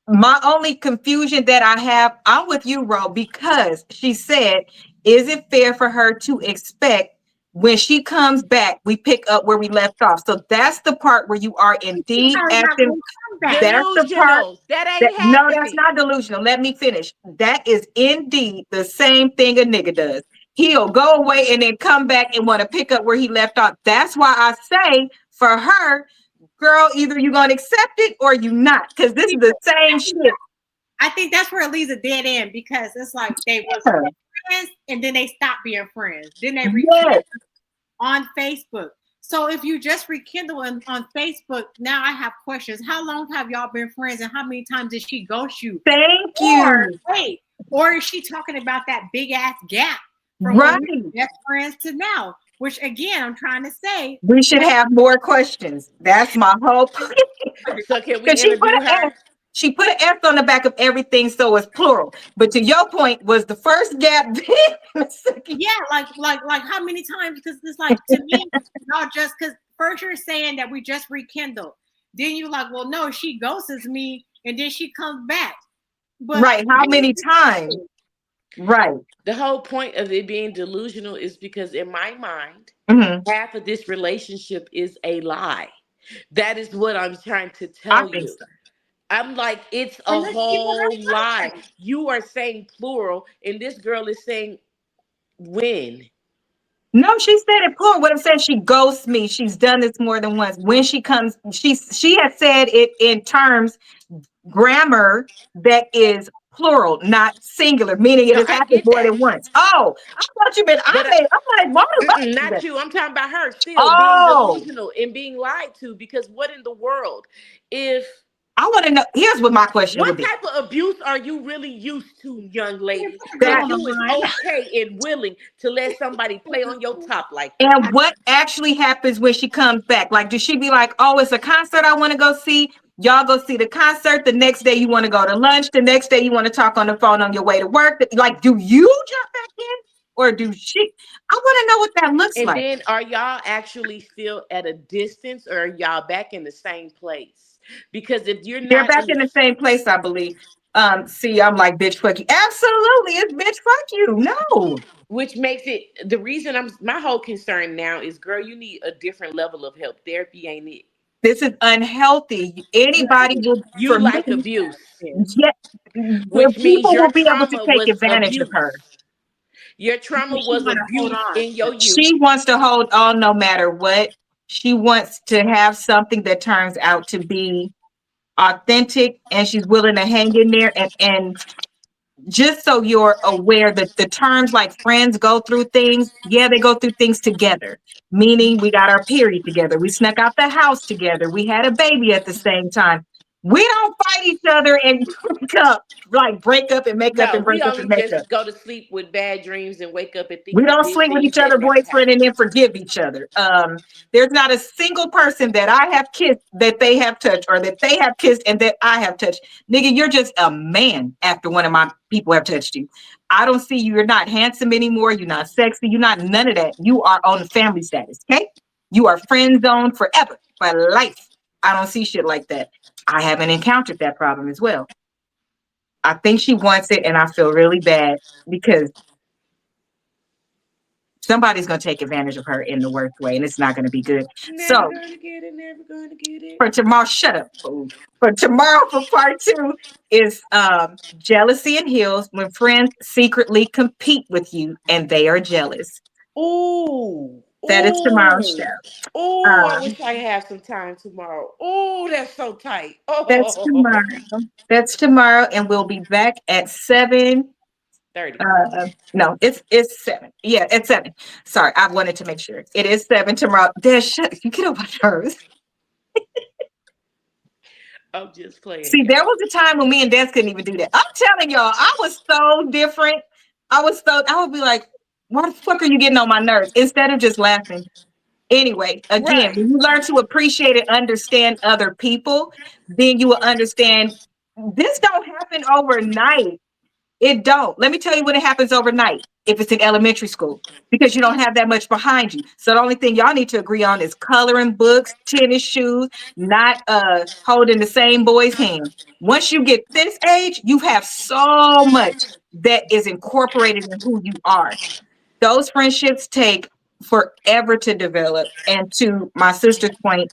My only confusion that I have, I'm with you, Ro, because she said, is it fair for her to expect When she comes back, we pick up where we left off. So that's the part where you are She's indeed probably not acting. going to come back. That's the part Delusional. That that, ain't no, that's happening. not delusional. Let me finish. That is indeed the same thing a nigga does. He'll go away and then come back and want to pick up where he left off. That's why I say for her, girl, either you're going to accept it or you not. Because this is the same shit. I think that's where it leaves a dead end because it's like they was friends and then they stopped being friends. Then they rekindle on Facebook. So if you just rekindle on Facebook, now I have questions. How long have y'all been friends and how many times did she ghost you? Thank Or you. wait, or is she talking about that big ass gap from Right. when we were best friends to now? Which again, I'm trying to say We should have more questions. That's my hope. So can we Because interview her? she put an S on the back of everything, so it's plural. But to your point, was the first gap yeah, like how many times? Because it's like to me, not just because first you're saying that we just rekindled. Then you like, well, no, she ghosts me and then she comes back. But right? How many times? Right. The whole point of it being delusional is because in my mind, half of this relationship is a lie. That is what I'm trying to tell you. So. I'm like, it's a whole lie. You are saying plural, and this girl is saying when. No, she said it plural. What I'm saying, she ghosts me. She's done this more than once. When she comes, she has said it in terms grammar that is plural, not singular, meaning it has happened more than once. Oh, I thought you meant I'm like, what not you. I'm talking about her still being delusional and being lied to because what in the world if I want to know. Here's what my question what would be. type of abuse are you really used to, young lady? That you is okay and willing to let somebody play on your top like that. And what actually happens when she comes back? Like, does she be like, oh, it's a concert I want to go see? Y'all go see the concert. The next day you want to go to lunch. The next day you want to talk on the phone on your way to work. Like, do you jump back in? Or do she? I want to know what that looks like. And then are y'all actually still at a distance or are y'all back in the same place? Because if you're not, they're back in the same place, I believe. See, I'm like, bitch, fuck you. Absolutely, it's bitch, fuck you. No. Which makes it the reason my whole concern now is, girl, you need a different level of help. Therapy ain't it. This is unhealthy. Anybody will. You like abuse. Yeah, which means people your will be able to trauma take was advantage abuse. of her. Your trauma was abuse in your youth. She wants to hold on no matter what. She wants to have something that turns out to be authentic, and she's willing to hang in there. And just so you're aware that the terms like friends go through things, yeah, they go through things together. Meaning we got our period together. We snuck out the house together. We had a baby at the same time. We don't fight each other and break up and make up and break we up only and make up. just go to sleep with bad dreams and wake up and think We don't this sleep with thing each other, that never boyfriend, and happened. then forgive each other. There's not a single person that I have kissed that they have touched, or that they have kissed and that I have touched. Nigga, you're just a man after one of my people have touched you. I don't see you. You're not handsome anymore. You're not sexy. You're not none of that. You are on family status, okay? You are friend zone forever, for life. I don't see shit like that. I haven't encountered that problem as well. I think she wants it, and I feel really bad because somebody's going to take advantage of her in the worst way, and it's not going to be good. Never gonna get it, never gonna get it. For tomorrow, shut up, fool. For tomorrow, for part 2 is jealousy and heels when friends secretly compete with you and they are jealous. Ooh. That is tomorrow's show. Oh, I wish I had some time tomorrow. Oh, that's so tight. That's tomorrow. That's tomorrow, and we'll be back at 7:30. No, it's 7. Yeah, it's 7. Sorry, I wanted to make sure. It is 7 tomorrow. You get on my nerves. I'm just playing. See, there was a time when me and Des couldn't even do that. I'm telling y'all, I was so different. I would be like, why the fuck are you getting on my nerves? Instead of just laughing. Anyway, again, when you learn to appreciate and understand other people, then you will understand this don't happen overnight. It don't. Let me tell you when it happens overnight. If it's in elementary school, because you don't have that much behind you. So the only thing y'all need to agree on is coloring books, tennis shoes, not holding the same boy's hand. Once you get this age, you have so much that is incorporated in who you are. Those friendships take forever to develop. And to my sister's point,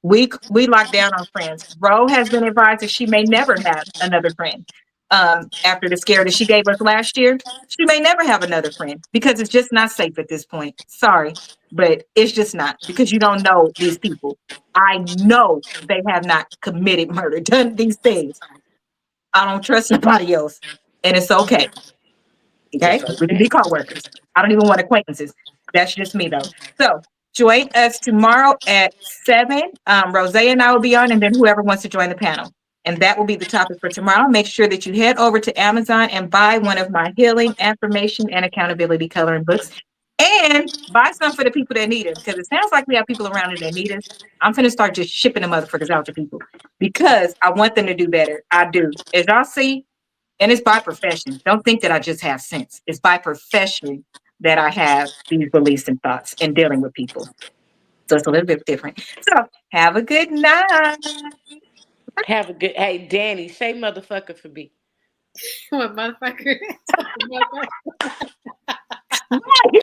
we lock down on friends. Ro has been advised that she may never have another friend. After the scare that she gave us last year, she may never have another friend because it's just not safe at this point. Sorry, but it's just not, because you don't know these people. I know they have not committed murder, done these things. I don't trust nobody else, and it's okay. Okay, we can be co-workers. I don't even want acquaintances. That's just me though. So join us tomorrow at 7. Rose and I will be on, and then whoever wants to join the panel. And that will be the topic for tomorrow. Make sure that you head over to Amazon and buy one of my healing, affirmation, and accountability coloring books. And buy some for the people that need it, because it sounds like we have people around here that need us. I'm going to start just shipping the motherfuckers out to people because I want them to do better. I do. As y'all see, and it's by profession. Don't think that I just have sense. It's by profession that I have these beliefs and thoughts and dealing with people. So it's a little bit different. So have a good night. Have a good. Hey, Danny, say motherfucker for me. What motherfucker? Right.